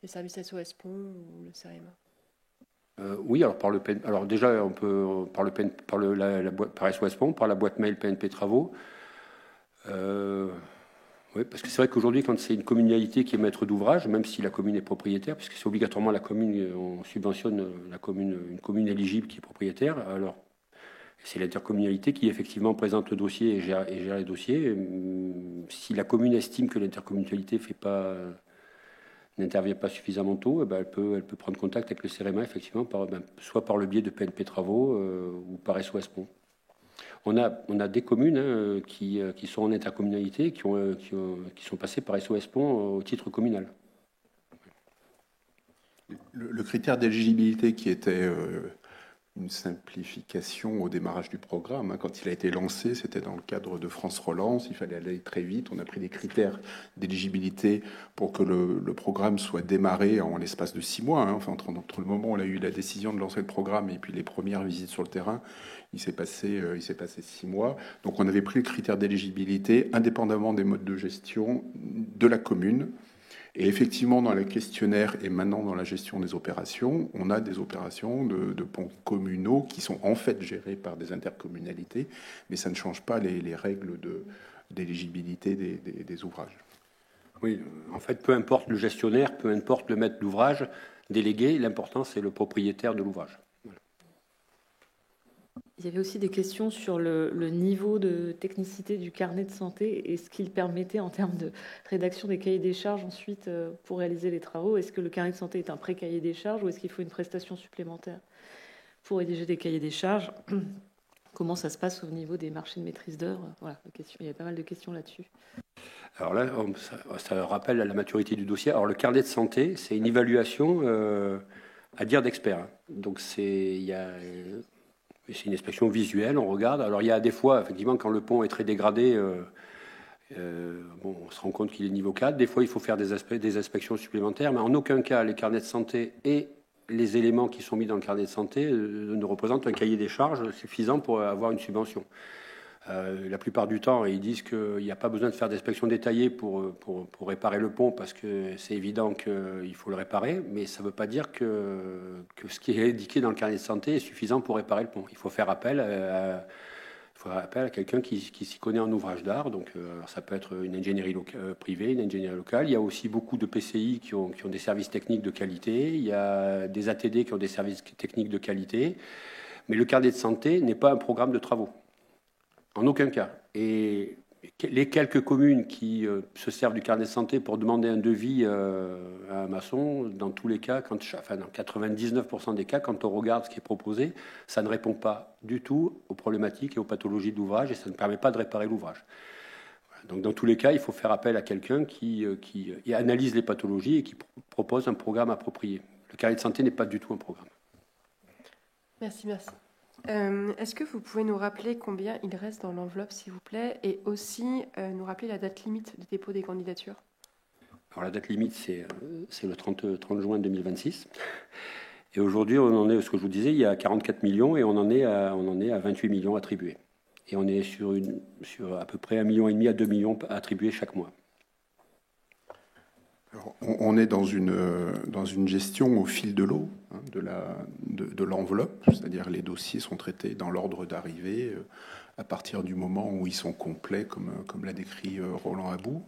les services SOS Pont ou le CEREMA? Oui, alors déjà on peut par SOS Pont, par la boîte mail PNP Travaux. Oui, parce que c'est vrai qu'aujourd'hui, quand c'est une communalité qui est maître d'ouvrage, même si la commune est propriétaire, puisque c'est obligatoirement la commune, on subventionne une commune éligible qui est propriétaire, alors c'est l'intercommunalité qui effectivement présente le dossier et gère les dossiers. Si la commune estime que l'intercommunalité n'intervient pas suffisamment tôt, elle peut prendre contact avec le CEREMA, effectivement, soit par le biais de PNP Travaux ou par SOS Pont. On a des communes qui sont en intercommunalité, qui sont passées par SOS Pont au titre communal. Le critère d'éligibilité qui était une simplification au démarrage du programme. Quand il a été lancé, c'était dans le cadre de France Relance. Il fallait aller très vite. On a pris des critères d'éligibilité pour que le programme soit démarré en l'espace de 6 mois. Enfin, entre le moment où on a eu la décision de lancer le programme et puis les premières visites sur le terrain, il s'est passé 6 mois. Donc, on avait pris le critère d'éligibilité indépendamment des modes de gestion de la commune. Et effectivement, dans le questionnaire et maintenant dans la gestion des opérations, on a des opérations de ponts communaux qui sont en fait gérées par des intercommunalités, mais ça ne change pas les règles d'éligibilité des ouvrages. Oui, en fait, peu importe le gestionnaire, peu importe le maître d'ouvrage délégué, l'important c'est le propriétaire de l'ouvrage. Il y avait aussi des questions sur le niveau de technicité du carnet de santé et ce qu'il permettait en termes de rédaction des cahiers des charges ensuite pour réaliser les travaux. Est-ce que le carnet de santé est un pré-cahier des charges ou est-ce qu'il faut une prestation supplémentaire pour rédiger des cahiers des charges? Comment ça se passe au niveau des marchés de maîtrise d'œuvre? Voilà, il y a pas mal de questions là-dessus. Alors là, ça rappelle la maturité du dossier. Alors le carnet de santé, c'est une évaluation à dire d'expert. Donc c'est une inspection visuelle, on regarde. Alors il y a des fois, effectivement, quand le pont est très dégradé, on se rend compte qu'il est niveau 4. Des fois, il faut faire des inspections supplémentaires, mais en aucun cas, les carnets de santé et les éléments qui sont mis dans le carnet de santé ne représentent un cahier des charges suffisant pour avoir une subvention. La plupart du temps, ils disent qu'il n'y a pas besoin de faire d'inspection détaillée pour réparer le pont parce que c'est évident qu'il faut le réparer, mais ça ne veut pas dire que ce qui est indiqué dans le carnet de santé est suffisant pour réparer le pont. Il faut faire appel à quelqu'un qui s'y connaît en ouvrage d'art. Donc, ça peut être une ingénierie privée, une ingénierie locale. Il y a aussi beaucoup de PCI qui ont des services techniques de qualité. Il y a des ATD qui ont des services techniques de qualité. Mais le carnet de santé n'est pas un programme de travaux. En aucun cas. Et les quelques communes qui se servent du carnet de santé pour demander un devis à un maçon, dans tous les cas, dans 99% des cas, quand on regarde ce qui est proposé, ça ne répond pas du tout aux problématiques et aux pathologies de l'ouvrage et ça ne permet pas de réparer l'ouvrage. Donc dans tous les cas, il faut faire appel à quelqu'un qui analyse les pathologies et qui propose un programme approprié. Le carnet de santé n'est pas du tout un programme. Merci. Est-ce que vous pouvez nous rappeler combien il reste dans l'enveloppe, s'il vous plaît, et aussi nous rappeler la date limite de dépôt des candidatures? Alors la date limite, c'est le 30 juin 2026. Et aujourd'hui, on en est, ce que je vous disais, il y a 44 millions et on en est à 28 millions attribués. Et on est sur à peu près 1,5 million à 2 millions attribués chaque mois. Alors, on est dans une gestion au fil de l'eau de l'enveloppe, c'est-à-dire les dossiers sont traités dans l'ordre d'arrivée à partir du moment où ils sont complets, comme l'a décrit Roland Aboud.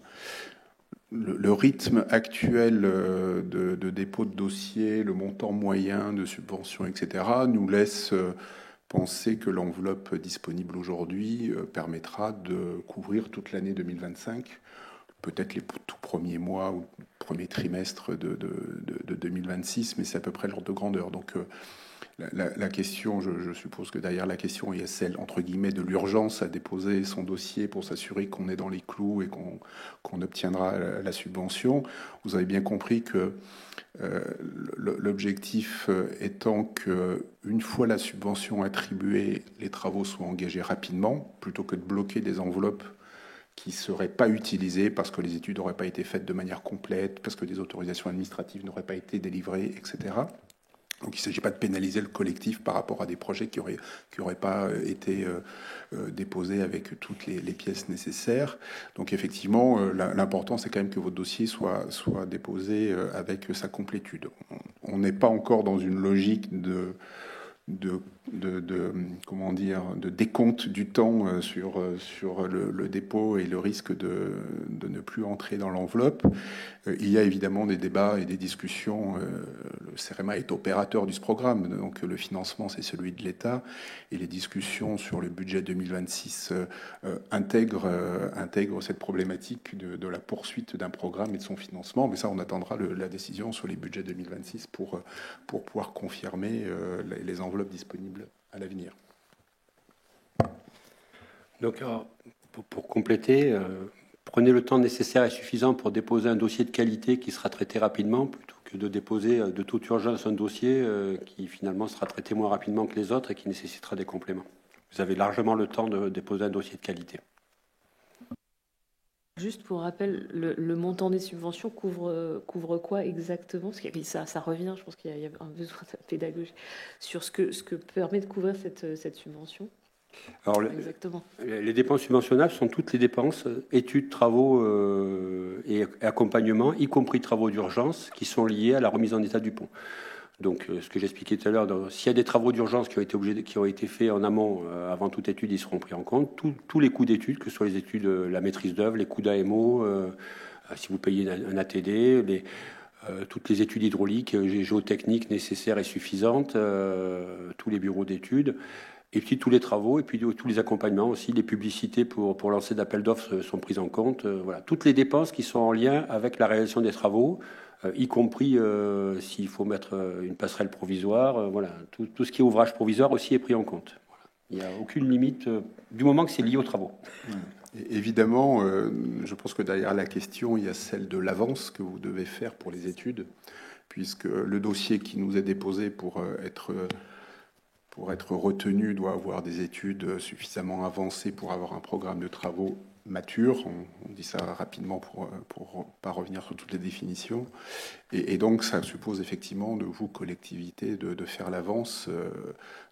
Le rythme actuel de dépôt de dossier, le montant moyen de subvention, etc., nous laisse penser que l'enveloppe disponible aujourd'hui permettra de couvrir toute l'année 2025, peut-être les tout premiers mois ou premier trimestre de 2026, mais c'est à peu près l'ordre de grandeur. Donc La question, je suppose que derrière la question, il y a celle, entre guillemets, de l'urgence à déposer son dossier pour s'assurer qu'on est dans les clous et qu'on obtiendra la subvention. Vous avez bien compris que l'objectif étant qu'une fois la subvention attribuée, les travaux soient engagés rapidement, plutôt que de bloquer des enveloppes qui ne seraient pas utilisées parce que les études n'auraient pas été faites de manière complète, parce que des autorisations administratives n'auraient pas été délivrées, etc. Donc il ne s'agit pas de pénaliser le collectif par rapport à des projets qui n'auraient pas été déposés avec toutes les pièces nécessaires. Donc effectivement, l'important, c'est quand même que votre dossier soit déposé avec sa complétude. On n'est pas encore dans une logique de décompte du temps sur le dépôt et le risque de ne plus entrer dans l'enveloppe. Il y a évidemment des débats et des discussions. Le CEREMA est opérateur du programme, donc le financement, c'est celui de l'État. Et les discussions sur le budget 2026 intègrent cette problématique de la poursuite d'un programme et de son financement. Mais ça, on attendra la décision sur les budgets 2026 pour pouvoir confirmer les enveloppes disponibles à l'avenir. Donc, pour compléter, prenez le temps nécessaire et suffisant pour déposer un dossier de qualité qui sera traité rapidement, plutôt que de déposer de toute urgence un dossier qui finalement sera traité moins rapidement que les autres et qui nécessitera des compléments. Vous avez largement le temps de déposer un dossier de qualité. Juste pour rappel, le montant des subventions couvre quoi exactement? Parce que ça revient, je pense qu'il y a un besoin de pédagogie sur ce que permet de couvrir cette subvention. Alors, exactement. Les dépenses subventionnables sont toutes les dépenses, études, travaux et accompagnement, y compris travaux d'urgence, qui sont liés à la remise en état du pont. Donc, ce que j'expliquais tout à l'heure, s'il y a des travaux d'urgence qui ont été faits en amont, avant toute étude, ils seront pris en compte. Tous les coûts d'études, que ce soit les études, la maîtrise d'œuvre, les coûts d'AMO, si vous payez un ATD, toutes les études hydrauliques, géotechniques nécessaires et suffisantes, tous les bureaux d'études, et puis tous les travaux, et puis tous les accompagnements aussi, les publicités pour lancer d'appels d'offres sont prises en compte. Voilà, toutes les dépenses qui sont en lien avec la réalisation des travaux, y compris s'il faut mettre une passerelle provisoire. Voilà, tout ce qui est ouvrage provisoire aussi est pris en compte. Voilà. Il n'y a aucune limite du moment que c'est lié aux travaux. Et évidemment, je pense que derrière la question, il y a celle de l'avance que vous devez faire pour les études, puisque le dossier qui nous est déposé pour être retenu doit avoir des études suffisamment avancées pour avoir un programme de travaux mature. On dit ça rapidement pour pas revenir sur toutes les définitions. Et donc, ça suppose effectivement de vous, collectivités, de faire l'avance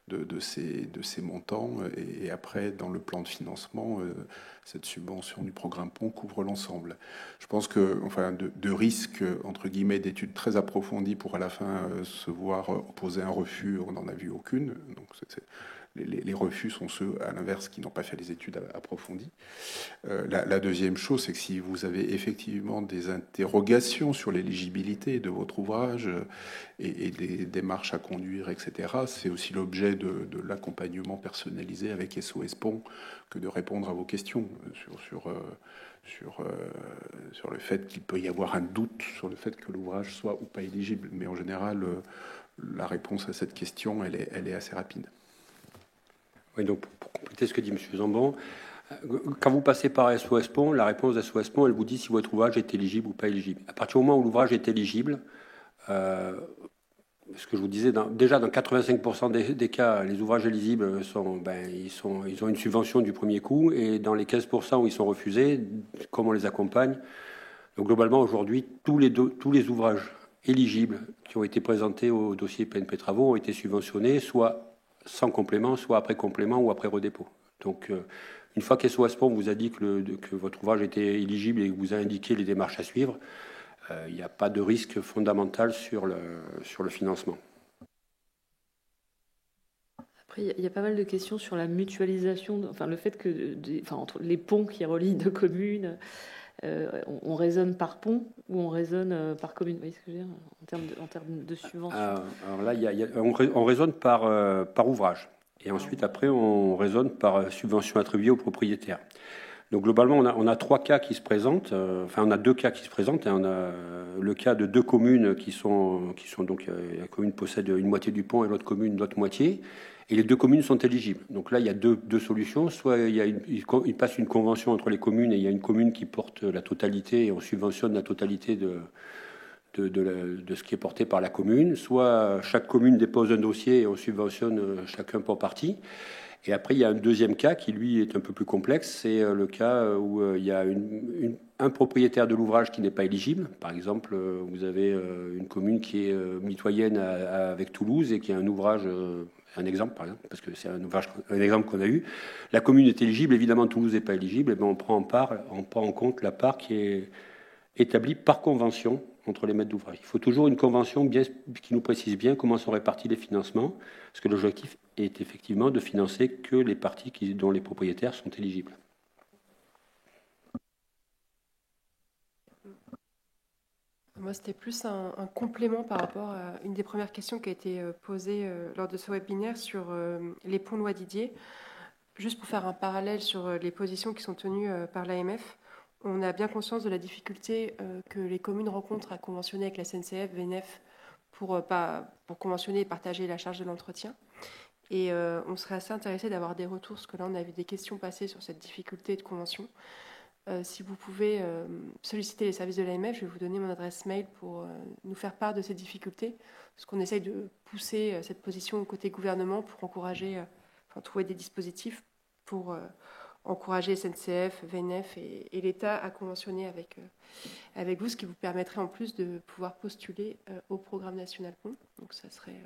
de ces montants. Et après, dans le plan de financement, cette subvention du programme Pont couvre l'ensemble. Je pense que, de risques, entre guillemets, d'études très approfondies pour à la fin se voir opposer un refus, on n'en a vu aucune. Donc, les refus sont ceux, à l'inverse, qui n'ont pas fait les études approfondies. La deuxième chose, c'est que si vous avez effectivement des interrogations sur l'éligibilité de votre ouvrage et des démarches à conduire, etc., c'est aussi l'objet de l'accompagnement personnalisé avec SOS Pont que de répondre à vos questions sur le fait qu'il peut y avoir un doute sur le fait que l'ouvrage soit ou pas éligible. Mais en général, la réponse à cette question, elle est assez rapide. Oui, donc pour compléter ce que dit M. Zambon, quand vous passez par SOS Pont, la réponse de SOS Pont, elle vous dit si votre ouvrage est éligible ou pas éligible. À partir du moment où l'ouvrage est éligible, ce que je vous disais, déjà dans 85% des cas, les ouvrages éligibles ils ont une subvention du premier coup, et dans les 15% où ils sont refusés, comme on les accompagne, donc globalement aujourd'hui, tous les ouvrages éligibles qui ont été présentés au dossier PNP Travaux ont été subventionnés, soit sans complément, soit après complément ou après redépôt. Donc, une fois qu'SOS Pont vous a dit que votre ouvrage était éligible et que vous a indiqué les démarches à suivre, il n'y a pas de risque fondamental sur le financement. Après, il y a pas mal de questions sur la mutualisation, le fait que entre les ponts qui relient deux communes, on raisonne par pont ou on raisonne par commune, vous voyez ce que je veux dire, en termes de subvention. Alors là, on raisonne par ouvrage. Et ensuite, après, on raisonne par subvention attribuée aux propriétaires. Donc globalement, on a 3 cas qui se présentent. On a 2 cas qui se présentent. On a le cas de 2 communes qui sont donc la commune possède une moitié du pont et l'autre commune l'autre moitié. Et les 2 communes sont éligibles. Donc là, il y a deux solutions. Soit il passe une convention entre les communes et il y a une commune qui porte la totalité et on subventionne la totalité de ce qui est porté par la commune. Soit chaque commune dépose un dossier et on subventionne chacun pour partie. Et après, il y a un deuxième cas qui, lui, est un peu plus complexe. C'est le cas où il y a un propriétaire de l'ouvrage qui n'est pas éligible. Par exemple, vous avez une commune qui est mitoyenne avec Toulouse et qui a un ouvrage, un exemple, par exemple, parce que c'est un exemple qu'on a eu. La commune est éligible, évidemment, Toulouse n'est pas éligible. Et bien, on prend en compte la part qui est établie par convention entre les maîtres d'ouvrage. Il faut toujours une convention qui nous précise bien comment sont répartis les financements, parce que l'objectif est effectivement de financer que les parties dont les propriétaires sont éligibles. Moi, c'était plus un complément par rapport à une des premières questions qui a été posée lors de ce webinaire sur les ponts loi Didier. Juste pour faire un parallèle sur les positions qui sont tenues par l'AMF, on a bien conscience de la difficulté que les communes rencontrent à conventionner avec la SNCF, VNF, pour conventionner et partager la charge de l'entretien. Et on serait assez intéressé d'avoir des retours, parce que là, on a vu des questions passer sur cette difficulté de convention. Si vous pouvez solliciter les services de l'AMF, je vais vous donner mon adresse mail pour nous faire part de ces difficultés, parce qu'on essaye de pousser cette position côté gouvernement pour encourager, trouver des dispositifs pour encourager SNCF, VNF et l'État à conventionner avec vous, ce qui vous permettrait en plus de pouvoir postuler au programme national pont. Donc ça serait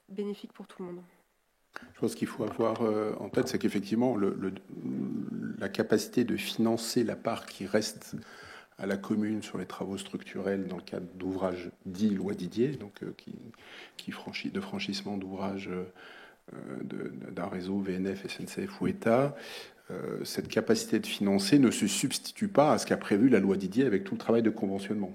bénéfique pour tout le monde. Je pense qu'il faut avoir en tête, c'est qu'effectivement, la capacité de financer la part qui reste à la commune sur les travaux structurels dans le cadre d'ouvrages dits loi Didier, donc de franchissement d'ouvrages d'un réseau VNF, SNCF ou État, cette capacité de financer ne se substitue pas à ce qu'a prévu la loi Didier avec tout le travail de conventionnement.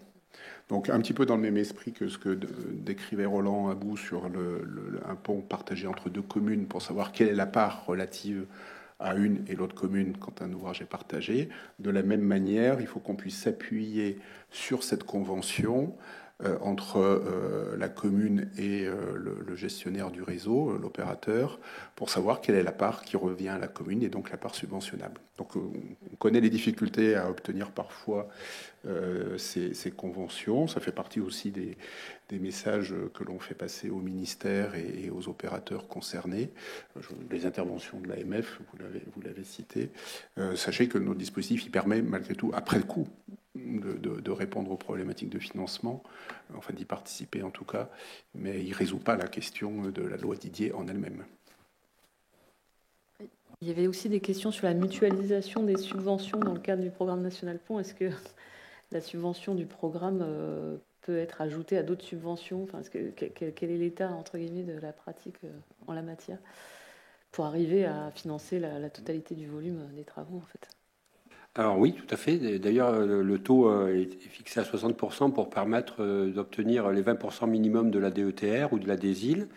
Donc un petit peu dans le même esprit que ce que décrivait Roland Aboud sur un pont partagé entre 2 communes pour savoir quelle est la part relative à une et l'autre commune quand un ouvrage est partagé. De la même manière, il faut qu'on puisse s'appuyer sur cette convention entre la commune et le gestionnaire du réseau, l'opérateur, pour savoir quelle est la part qui revient à la commune et donc la part subventionnable. Donc on connaît les difficultés à obtenir parfois ces conventions. Ça fait partie aussi des messages que l'on fait passer au ministère et aux opérateurs concernés. Les interventions de l'AMF, vous l'avez cité. Sachez que notre dispositif, il permet malgré tout, après le coup, de répondre aux problématiques de financement, enfin d'y participer en tout cas, mais il ne résout pas la question de la loi Didier en elle-même. Il y avait aussi des questions sur la mutualisation des subventions dans le cadre du programme national pont. Est-ce que la subvention du programme peut être ajoutée à d'autres subventions? Enfin, quel est l'état, entre guillemets, de la pratique en la matière pour arriver à financer la totalité du volume des travaux, en fait? Alors oui, tout à fait. D'ailleurs, le taux est fixé à 60% pour permettre d'obtenir les 20% minimum de la DETR ou de la DSIL.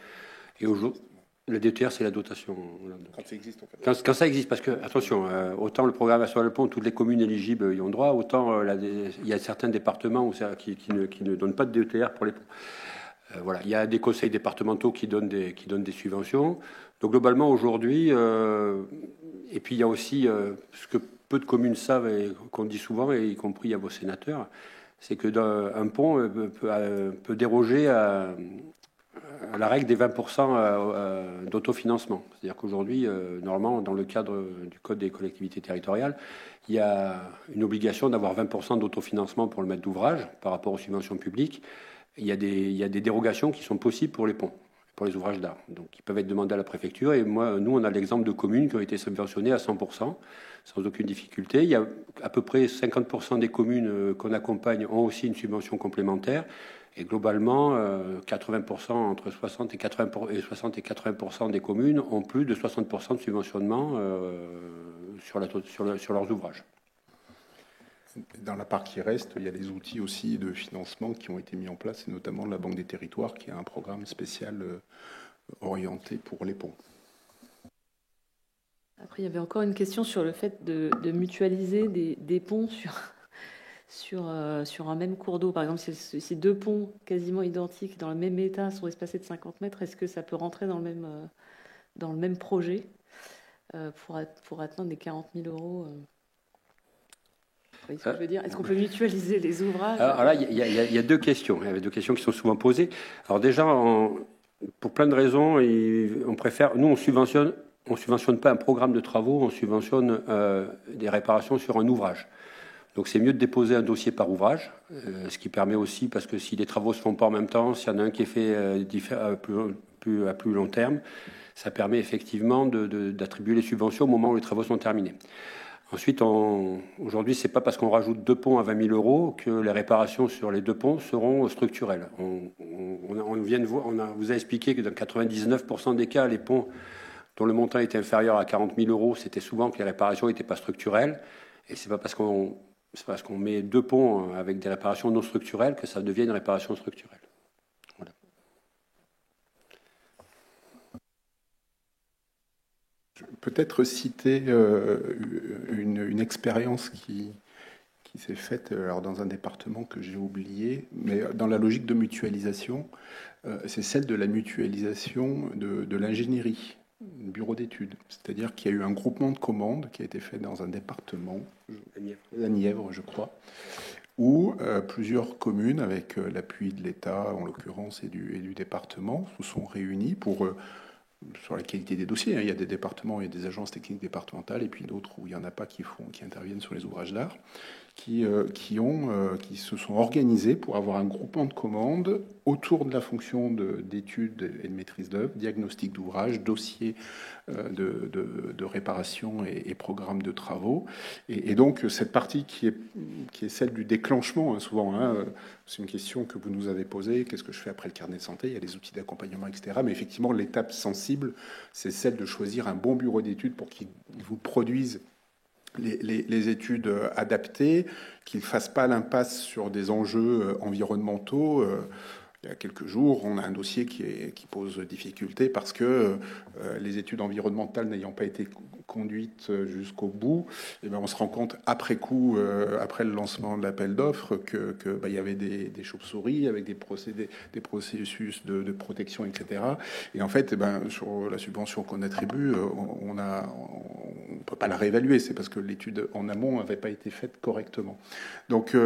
Et aujourd'hui, la DETR, c'est la dotation. Quand ça existe, en fait. Quand ça existe, parce que, attention, autant le programme national pont, toutes les communes éligibles y ont droit, autant il y a certains départements qui ne donnent pas de DETR pour les ponts. Voilà, il y a des conseils départementaux qui donnent des subventions. Donc globalement, aujourd'hui, et puis il y a aussi ce que peu de communes savent et qu'on dit souvent, et y compris à vos sénateurs, c'est qu'un pont peut déroger à la règle des 20% d'autofinancement. C'est-à-dire qu'aujourd'hui, normalement, dans le cadre du Code des collectivités territoriales, il y a une obligation d'avoir 20% d'autofinancement pour le maître d'ouvrage par rapport aux subventions publiques. Il y a des dérogations qui sont possibles pour les ponts, pour les ouvrages d'art. Donc, ils peuvent être demandés à la préfecture. Et nous, on a l'exemple de communes qui ont été subventionnées à 100%, sans aucune difficulté. Il y a à peu près 50% des communes qu'on accompagne ont aussi une subvention complémentaire. Et globalement, 80%, entre 60 et 80% des communes ont plus de 60% de subventionnement sur leurs ouvrages. Dans la part qui reste, il y a des outils aussi de financement qui ont été mis en place, et notamment la Banque des Territoires, qui a un programme spécial orienté pour les ponts. Après, il y avait encore une question sur le fait de mutualiser des ponts sur un même cours d'eau. Par exemple, si deux ponts quasiment identiques dans le même état sont espacés de 50 mètres, est-ce que ça peut rentrer dans le même projet pour atteindre les 40 000 euros Vous voyez ce que je veux dire? Est-ce qu'on peut mutualiser les ouvrages? Alors là, il y a deux questions. Il y avait deux questions qui sont souvent posées. Alors déjà, pour plein de raisons, on préfère... Nous, on subventionne pas un programme de travaux, on subventionne des réparations sur un ouvrage. Donc c'est mieux de déposer un dossier par ouvrage, ce qui permet aussi, parce que si les travaux se font pas en même temps, s'il y en a un qui est fait à plus long terme, ça permet effectivement d'attribuer les subventions au moment où les travaux sont terminés. Ensuite, aujourd'hui, c'est pas parce qu'on rajoute 2 ponts à 20 000 euros que les réparations sur les 2 ponts seront structurelles. Vous a expliqué que dans 99% des cas, les ponts dont le montant était inférieur à 40 000 euros, c'était souvent que les réparations n'étaient pas structurelles. Et c'est pas parce qu'on met 2 ponts avec des réparations non structurelles que ça devient une réparation structurelle. Voilà. Je peux peut-être citer une expérience qui s'est faite alors dans un département que j'ai oublié, mais dans la logique de mutualisation, c'est celle de la mutualisation de l'ingénierie, bureau d'études. C'est-à-dire qu'il y a eu un groupement de commandes qui a été fait dans un département, la Nièvre, je crois, où plusieurs communes, avec l'appui de l'État en l'occurrence et du département, se sont réunies sur la qualité des dossiers. Il y a des départements et des agences techniques départementales, et puis d'autres où il n'y en a pas qui interviennent sur les ouvrages d'art, qui se sont organisés pour avoir un groupement de commandes autour de la fonction d'études et de maîtrise d'œuvre, diagnostic d'ouvrage, dossier de réparation et programme de travaux. Et donc cette partie qui est celle du déclenchement, souvent, c'est une question que vous nous avez posée, qu'est-ce que je fais après le carnet de santé? Il y a les outils d'accompagnement, etc. Mais effectivement, l'étape sensible, c'est celle de choisir un bon bureau d'études pour qu'il vous produise les études adaptées, qu'ils ne fassent pas l'impasse sur des enjeux environnementaux. Il y a quelques jours, on a un dossier qui pose difficulté parce que les études environnementales n'ayant pas été conduites jusqu'au bout, et bien on se rend compte après coup, après le lancement de l'appel d'offres, que il y avait des chauves-souris avec des processus de protection, etc. Et en fait, sur la subvention qu'on attribue, on peut pas la réévaluer. C'est parce que l'étude en amont n'avait pas été faite correctement. Donc,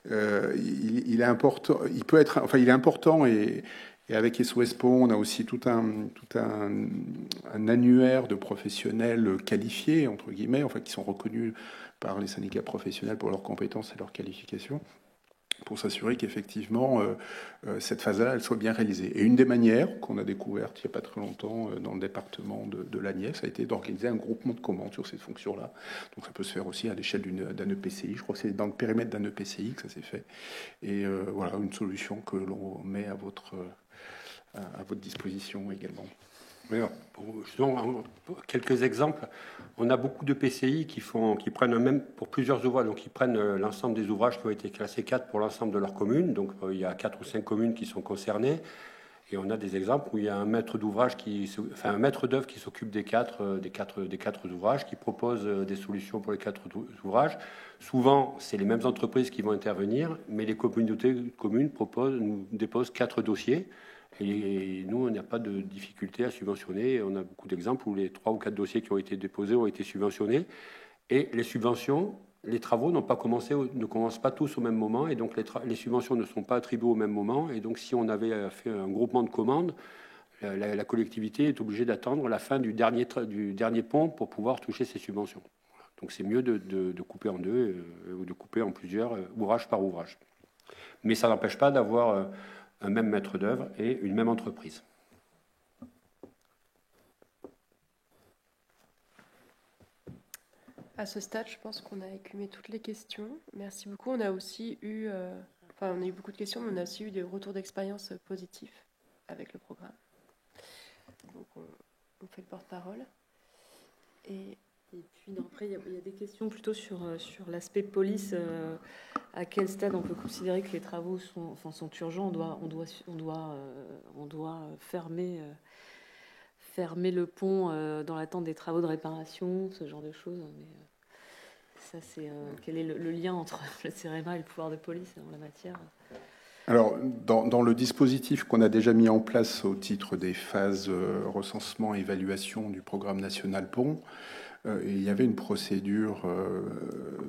il est important. Il est important. Et avec SOS Pont, on a aussi tout un annuaire de professionnels qualifiés, entre guillemets, qui sont reconnus par les syndicats professionnels pour leurs compétences et leurs qualifications, pour s'assurer qu'effectivement, cette phase-là, elle soit bien réalisée. Et une des manières qu'on a découvertes il n'y a pas très longtemps dans le département de la Nièvre, ça a été d'organiser un groupement de commandes sur cette fonction-là. Donc ça peut se faire aussi à l'échelle d'un EPCI. Je crois que c'est dans le périmètre d'un EPCI que ça s'est fait. Et voilà, une solution que l'on met à votre disposition également. Justement, quelques exemples. On a beaucoup de PCI qui prennent même pour plusieurs ouvrages, donc ils prennent l'ensemble des ouvrages qui ont été classés 4 pour l'ensemble de leur commune. Donc il y a 4 ou 5 communes qui sont concernées. Et on a des exemples où il y a un maître d'ouvrage un maître d'œuvre qui s'occupe des quatre ouvrages, qui propose des solutions pour les 4 ouvrages. Souvent, c'est les mêmes entreprises qui vont intervenir, mais les communautés de communes nous déposent 4 dossiers. Et nous, on n'a pas de difficulté à subventionner. On a beaucoup d'exemples où les 3 ou 4 dossiers qui ont été déposés ont été subventionnés. Et les subventions, les travaux ne commencent pas tous au même moment. Et donc, les subventions ne sont pas attribuées au même moment. Et donc, si on avait fait un groupement de commandes, la collectivité est obligée d'attendre la fin du dernier pont pour pouvoir toucher ces subventions. Donc, c'est mieux de couper en deux ou de couper en plusieurs, ouvrage par ouvrage. Mais ça n'empêche pas d'avoir un même maître d'œuvre et une même entreprise. À ce stade, je pense qu'on a écumé toutes les questions. Merci beaucoup. On a aussi eu, on a eu beaucoup de questions, mais on a aussi eu des retours d'expérience positifs avec le programme. Donc, on fait le porte-parole. Et puis, après, il y a des questions plutôt sur l'aspect police. À quel stade on peut considérer que les travaux sont urgents? On doit fermer fermer le pont dans l'attente des travaux de réparation, ce genre de choses. Mais ça, c'est quel est le lien entre le CEREMA et le pouvoir de police en la matière? Alors, dans le dispositif qu'on a déjà mis en place au titre des phases recensement et évaluation du programme national Pont, il y avait une procédure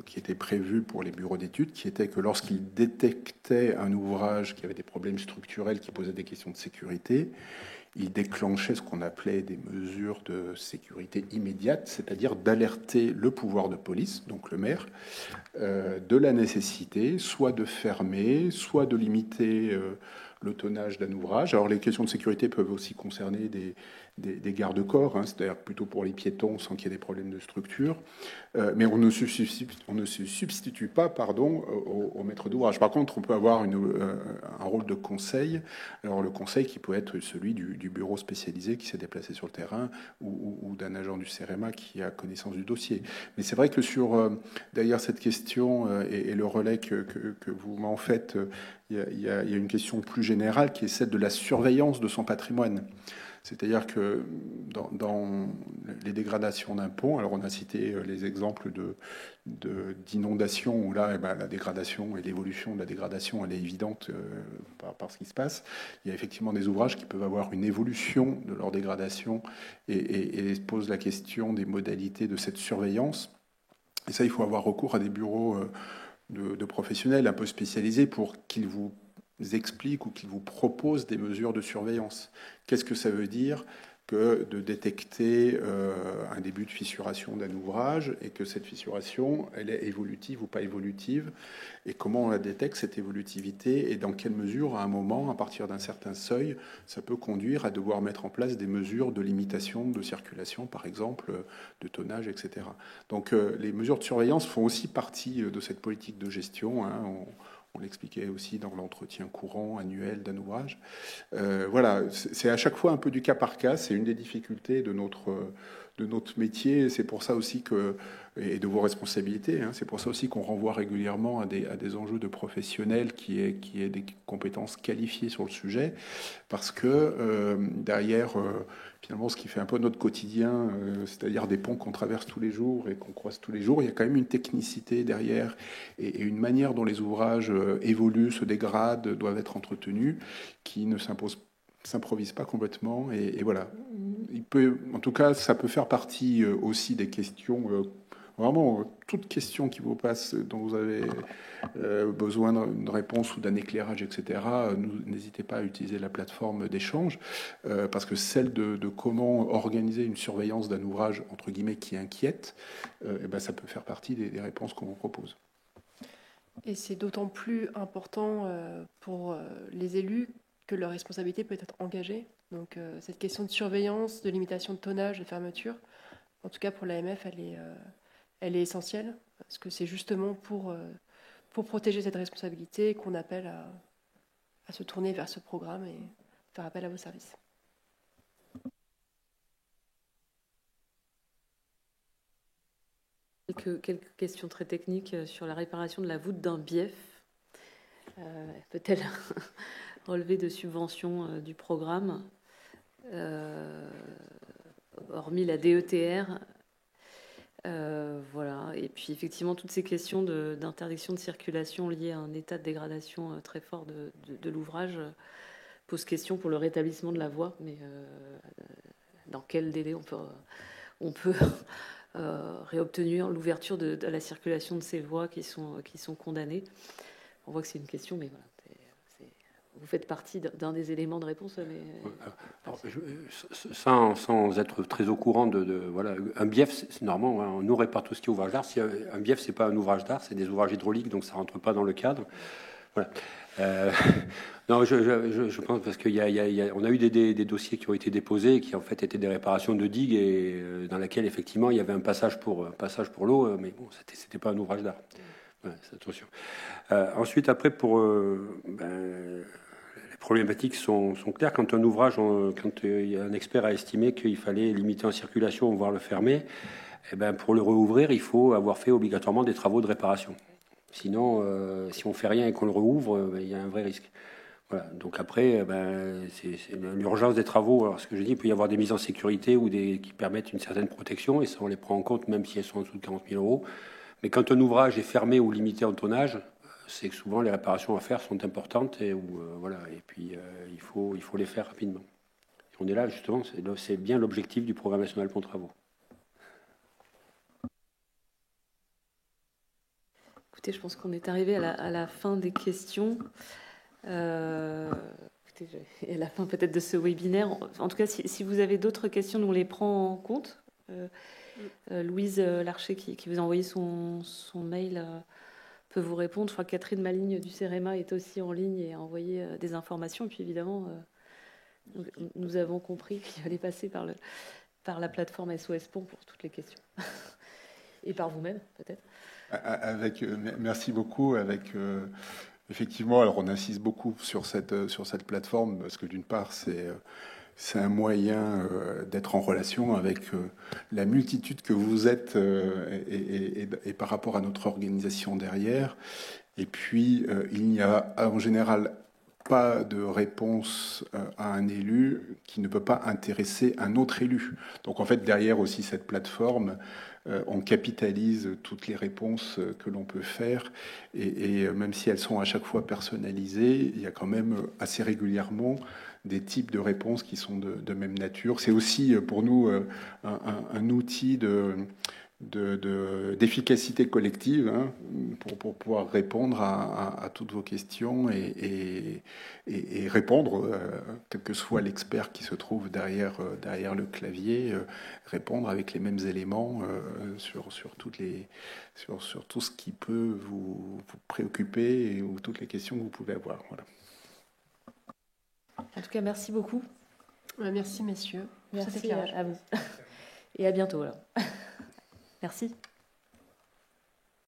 qui était prévue pour les bureaux d'études, qui était que lorsqu'ils détectaient un ouvrage qui avait des problèmes structurels, qui posait des questions de sécurité, ils déclenchaient ce qu'on appelait des mesures de sécurité immédiate, c'est-à-dire d'alerter le pouvoir de police, donc le maire, de la nécessité soit de fermer, soit de limiter le tonnage d'un ouvrage. Alors les questions de sécurité peuvent aussi concerner des garde-corps, c'est-à-dire plutôt pour les piétons sans qu'il y ait des problèmes de structure, mais on ne se substitue pas au maître d'ouvrage. Par contre, on peut avoir un rôle de conseil. Alors le conseil qui peut être celui du bureau spécialisé qui s'est déplacé sur le terrain ou d'un agent du CEREMA qui a connaissance du dossier. Mais c'est vrai que derrière cette question et le relais que vous m'en faites, il y a une question plus générale qui est celle de la surveillance de son patrimoine. C'est-à-dire que dans les dégradations d'un pont, alors on a cité les exemples d'inondations où là, la dégradation et l'évolution de la dégradation, elle est évidente par ce qui se passe. Il y a effectivement des ouvrages qui peuvent avoir une évolution de leur dégradation et se pose la question des modalités de cette surveillance. Et ça, il faut avoir recours à des bureaux de professionnels un peu spécialisés pour qu'ils vous expliquent ou qu'ils vous proposent des mesures de surveillance. Qu'est-ce que ça veut dire que de détecter un début de fissuration d'un ouvrage et que cette fissuration, elle est évolutive ou pas évolutive, et comment on la détecte, cette évolutivité, et dans quelle mesure, à un moment, à partir d'un certain seuil, ça peut conduire à devoir mettre en place des mesures de limitation de circulation, par exemple, de tonnage, etc. Donc les mesures de surveillance font aussi partie de cette politique de gestion, on l'expliquait aussi dans l'entretien courant annuel d'un ouvrage. Voilà, c'est à chaque fois un peu du cas par cas. C'est une des difficultés de notre métier. C'est pour ça aussi et de vos responsabilités, c'est pour ça aussi qu'on renvoie régulièrement à des enjeux de professionnels qui aient des compétences qualifiées sur le sujet, parce que derrière, finalement, ce qui fait un peu notre quotidien, c'est-à-dire des ponts qu'on traverse tous les jours et qu'on croise tous les jours, il y a quand même une technicité derrière et une manière dont les ouvrages évoluent, se dégradent, doivent être entretenus, qui ne s'improvise pas complètement. Et voilà. En tout cas, ça peut faire partie aussi des questions. Vraiment, toute question qui vous passe, dont vous avez besoin d'une réponse ou d'un éclairage, etc., n'hésitez pas à utiliser la plateforme d'échange, parce que celle de comment organiser une surveillance d'un ouvrage, entre guillemets, qui inquiète, ça peut faire partie des réponses qu'on vous propose. Et c'est d'autant plus important pour les élus que leur responsabilité peut être engagée. Donc cette question de surveillance, de limitation de tonnage, de fermeture, en tout cas pour l'AMF, elle est essentielle, parce que c'est justement pour protéger cette responsabilité qu'on appelle à se tourner vers ce programme et faire appel à vos services. Quelques questions très techniques sur la réparation de la voûte d'un bief. Peut-elle relever de subventions du programme, hormis la DETR? Voilà. Et puis effectivement, toutes ces questions d'interdiction de circulation liées à un état de dégradation très fort de l'ouvrage posent question pour le rétablissement de la voie. Mais dans quel délai on peut réobtenir l'ouverture de la circulation de ces voies qui sont condamnées? On voit que c'est une question, mais voilà. Vous faites partie d'un des éléments de réponse. Mais... Alors, sans être très au courant voilà, un bief, c'est normalement, on répare tout ce qui est ouvrage d'art. Un bief, c'est pas un ouvrage d'art, c'est des ouvrages hydrauliques, donc ça rentre pas dans le cadre. Voilà. Non, je pense parce qu'on a eu des dossiers qui ont été déposés et qui en fait étaient des réparations de digues et dans laquelle effectivement il y avait un passage pour l'eau, mais bon, c'était pas un ouvrage d'art. Voilà, attention. Ensuite, après, pour les problématiques sont claires. Quand un ouvrage, quand un expert a estimé qu'il fallait limiter en circulation, voire le fermer, pour le rouvrir, il faut avoir fait obligatoirement des travaux de réparation. Sinon, si on fait rien et qu'on le rouvre, il y a un vrai risque. Voilà. Donc après, c'est une urgence des travaux. Alors, ce que je dis, il peut y avoir des mises en sécurité ou qui permettent une certaine protection, et ça, on les prend en compte, même si elles sont en dessous de 40 000 euros. Mais quand un ouvrage est fermé ou limité en tonnage, c'est que souvent les réparations à faire sont importantes et puis il faut les faire rapidement. Et on est là justement, c'est bien l'objectif du programme national Ponts Travaux. Écoutez, je pense qu'on est arrivé à la fin des questions. Écoutez, et à la fin peut-être de ce webinaire. En tout cas, si vous avez d'autres questions, nous on les prend en compte. Louise Larcher, qui vous a envoyé son mail, peut vous répondre. Je crois que Catherine Maligne du CEREMA est aussi en ligne et a envoyé des informations. Et puis évidemment, nous avons compris qu'il fallait passer par la plateforme SOS Ponts pour toutes les questions. Et par vous-même, peut-être. Merci beaucoup. Effectivement, alors on insiste beaucoup sur cette plateforme parce que d'une part, c'est un moyen d'être en relation avec la multitude que vous êtes et par rapport à notre organisation derrière. Et puis, il n'y a en général pas de réponse à un élu qui ne peut pas intéresser un autre élu. Donc en fait, derrière aussi cette plateforme, on capitalise toutes les réponses que l'on peut faire. Et même si elles sont à chaque fois personnalisées, il y a quand même assez régulièrement des types de réponses qui sont de même nature. C'est aussi pour nous un outil d'efficacité collective pour pouvoir répondre à toutes vos questions et répondre, quel que soit l'expert qui se trouve derrière le clavier, répondre avec les mêmes éléments sur tout ce qui peut vous préoccuper ou toutes les questions que vous pouvez avoir. Voilà. En tout cas, merci beaucoup. Merci, messieurs. Merci à vous. Et à bientôt. Alors. Merci.